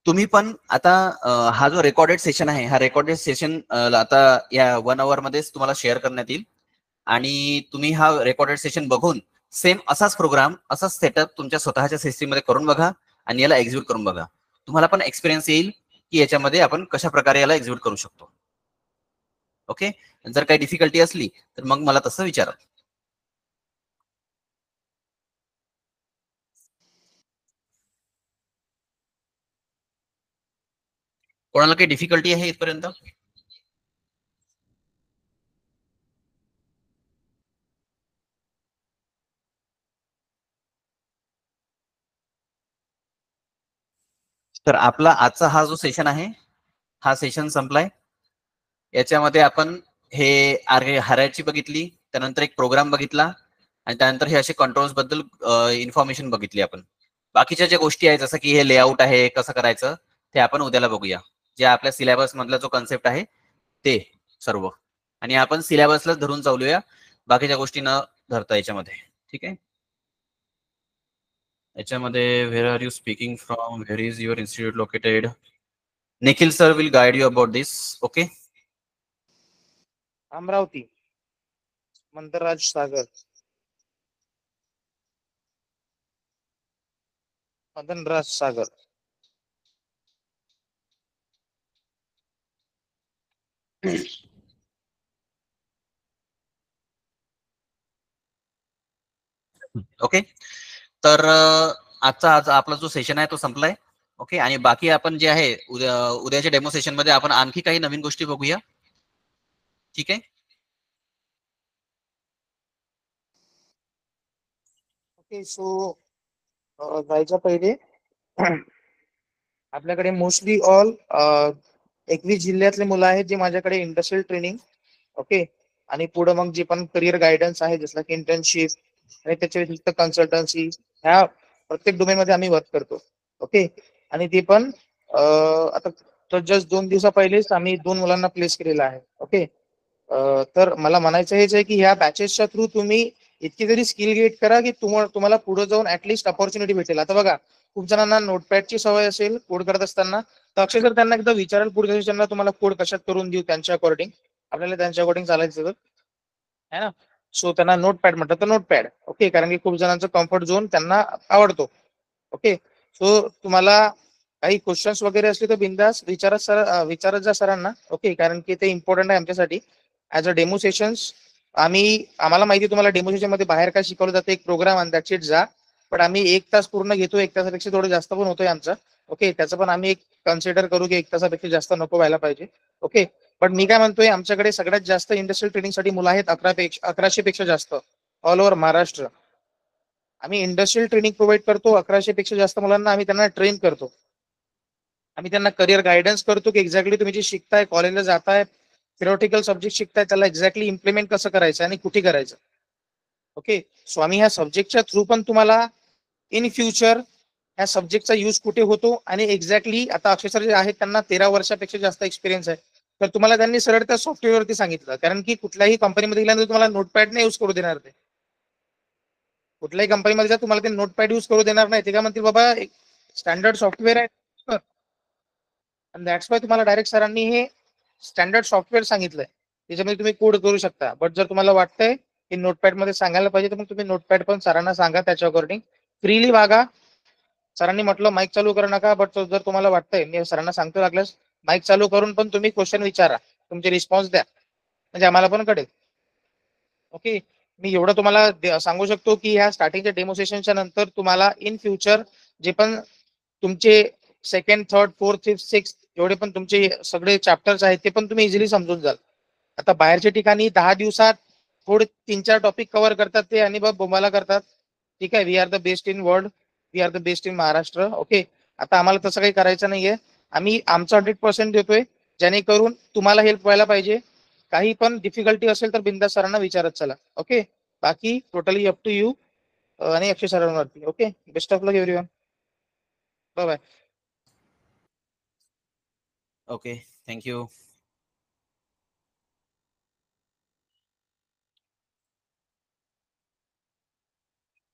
तुम्ही पण आता हा जो रेकॉर्डेड सेशन आहे, हा रेकॉर्डेड सेशन आता या 1 hour मध्येच तुम्हाला शेअर करण्यात येईल आणि तुम्ही हा रेकॉर्डेड सेशन बघून सेम असाच प्रोग्राम, असाच सेटअप तुमच्या स्वतःच्या सिस्टीम मध्ये करून बघा आणि याला एक्झिक्यूट करून बघा. तुम्हाला पण एक्सपिरियन्स येईल की याच्यामध्ये आपण कशा प्रकारे याला एक्झिक्यूट करू शकतो. ओके, जर काही डिफिकल्टी असली तर मग मला तसं विचारा. कोणाला काही डिफिकल्टी आहे इथपर्यंत? तर आपला आजचा हा जो सेशन आहे, हा सेशन संपलाय. याच्यामध्ये आपण हे हायरार्ची बघितली, त्यानंतर एक प्रोग्राम बघितला आणि त्यानंतर हे असे कंट्रोल्स बद्दल इन्फॉर्मेशन बघितली आपण. बाकीच्या ज्या गोष्टी आहेत, जसं की हे लेआउट आहे कसं करायचं, ते आपण उद्याला बघूया. जे आपल्या सिलेबस मधला जो कन्सेप्ट आहे ते सर्व, आणि आपण सिलेबसला धरून चालूया, बाकीच्या गोष्टी न धरता याच्यामध्ये. ठीक आहे. याच्यामध्ये where are you speaking from, where is your institute located? Nikhil sir will guide you about this. Okay. Amravati, Mantraraj Sagar, Madanraj Sagar. Okay. तर आज आपला जो सेशन आहे तो संपलाय. ओके, आणि बाकी आपण जे आहे उद्याच्या डेमो सेशन मध्ये आपण आणखी काही नवीन गोष्टी बघूया. ठीक आहे. ओके, सो जायच्या पहिले आपल्याकडे मोस्टली ऑल 21 जिल्ह्यातले मुलं आहेत जे माझ्याकडे इंडस्ट्रियल ट्रेनिंग, ओके, आणि पुढे मग जे पण करिअर गायडन्स आहे, जसं की इंटर्नशिप आणि त्याच्या व्यतिरिक्त कन्सल्टन्सी, ह्या प्रत्येक डोमेन मध्ये आम्ही वर्क करतो. ओके, आणि ते पण आता जस्ट 2 दिवसा पहिलेच आम्ही 2 मुलांना प्लेस केलेलं आहे. ओके, तर मला म्हणायचं हेच आहे की ह्या बॅचेसच्या थ्रू तुम्ही इतकी तरी स्किल गेट करा की तुम्हाला पुढे जाऊन ऍटलीस्ट अपॉर्च्युनिटी भेटेल. आता बघा, खूप जणांना नोटपॅडची सवय असेल कोड करत असताना, तर अक्षय सर त्यांना एकदा विचाराल पुढच्या सेशनला तुम्हाला कोड कशात करून देऊ, त्यांच्या अकॉर्डिंग आपल्याला त्यांच्या अकॉर्डिंग चालायचं है ना. सो त्यांना नोटपॅड म्हटलं तर नोटपॅड, ओके, कारण की खूप जणांचा कम्फर्ट झोन त्यांना आवडतो. ओके, सो तुम्हाला काही क्वेश्चन्स वगैरे असले तर बिंदास विचारत जा सरांना. ओके, कारण की ते इम्पॉर्टंट आहे आमच्यासाठी ऍज अ डेमो सेशन्स. आम्हाला माहिती तुम्हाला डेमो सेशन मध्ये बाहेर काय शिकवलं जातं, एक प्रोग्राम आणि दॅट्स इट जा, पण आम्ही 1 तास पूर्ण घेतो, 1 तासापेक्षा थोडं जास्त पण होतोय आमचं. ओके, त्याचं पण आम्ही एक कन्सिडर करू की 1 तासापेक्षा जास्त नको व्हायला पाहिजे. ओके, पण मी काय म्हणतोय, आमच्याकडे सगळ्यात जास्त इंडस्ट्रियल ट्रेनिंगसाठी मुलं आहेत 1100 पेक्षा जास्त ऑल ओव्हर महाराष्ट्र. आम्ही इंडस्ट्रियल ट्रेनिंग प्रोव्हाइड करतो, 1100 पेक्षा जास्त मुलांना आम्ही त्यांना ट्रेन करतो. आम्ही त्यांना करिअर गायडन्स करतो की एक्झॅक्टली तुम्ही जे शिकताय, कॉलेजला जाताय, थिओरिटिकल सब्जेक्ट शिकताय, त्याला एक्झॅक्टली इम्प्लिमेंट कसं करायचं आणि कुठे करायचं. ओके, सो आम्ही ह्या सब्जेक्टच्या थ्रू पण तुम्हाला इन फ्युचर ह्या सब्जेक्टचा यूज कुठे होतो आणि एक्झॅक्टली, आता अक्षय सर जे आहेत त्यांना 13 वर्षापेक्षा जास्त एक्सपिरियन्स आहे, तर तुम्हाला त्यांनी सरळ त्या सॉफ्टवेअरवरती सांगितलं, कारण की कुठल्याही कंपनीमध्ये गेल्यानंतर तुम्हाला नोटपॅड नाही यूज करू देणार. ते कुठल्याही कंपनीमध्ये जा, तुम्हाला ते नोटपॅड यूज करू देणार नाही. ते काय म्हणतील, बाबा एक स्टँडर्ड सॉफ्टवेअर आहे, आणि दॅट्स वाय तुम्हाला डायरेक्ट सरांनी हे स्टँडर्ड सॉफ्टवेअर सांगितलंय, त्याच्यामध्ये तुम्ही कोड करू शकता. बट जर तुम्हाला वाटतंय की नोटपॅड मध्ये सांगायला पाहिजे, तर मग तुम्ही नोटपॅड पण सरांना सांगा, त्याच्या अकॉर्डिंग फ्रीली वागा. सरांनी म्हटलं माईक चालू करू नका, बट जर तुम्हाला वाटतंय, मी सरांना सांगतो लागल्यास माईक चालू करून पण तुम्ही क्वेश्चन विचारा, तुमचे रिस्पॉन्स द्या, म्हणजे आम्हाला पण कळेल. ओके, मी एवढं तुम्हाला सांगू शकतो की ह्या स्टार्टिंगच्या डेमो सेशनच्या नंतर तुम्हाला इन फ्युचर जे पण तुमचे 2nd, 3rd, 4th, 5th, 6th एवढे पण तुमचे सगळे चॅप्टर्स आहेत ते पण तुम्ही इझिली समजून जाल. आता बाहेरच्या ठिकाणी 10 दिवसात थोडे 3-4 टॉपिक कव्हर करतात ते आणि बोंबाला करतात. ठीक आहे. We are the best in world, we are the best in Maharashtra. Okay, आता आम्हाला तसं काही करायचं नाहीये. आम्ही आमचं 100% देतोय, जेणेकरून तुम्हाला हेल्प व्हायला पाहिजे. काही पण डिफिकल्टी असेल तर बिंदास सरांना विचारत चला. ओके, बाकी टोटली अप टू यू आणि अक्षय सरांवरती. Okay, best of luck everyone. Bye bye. Okay, thank you.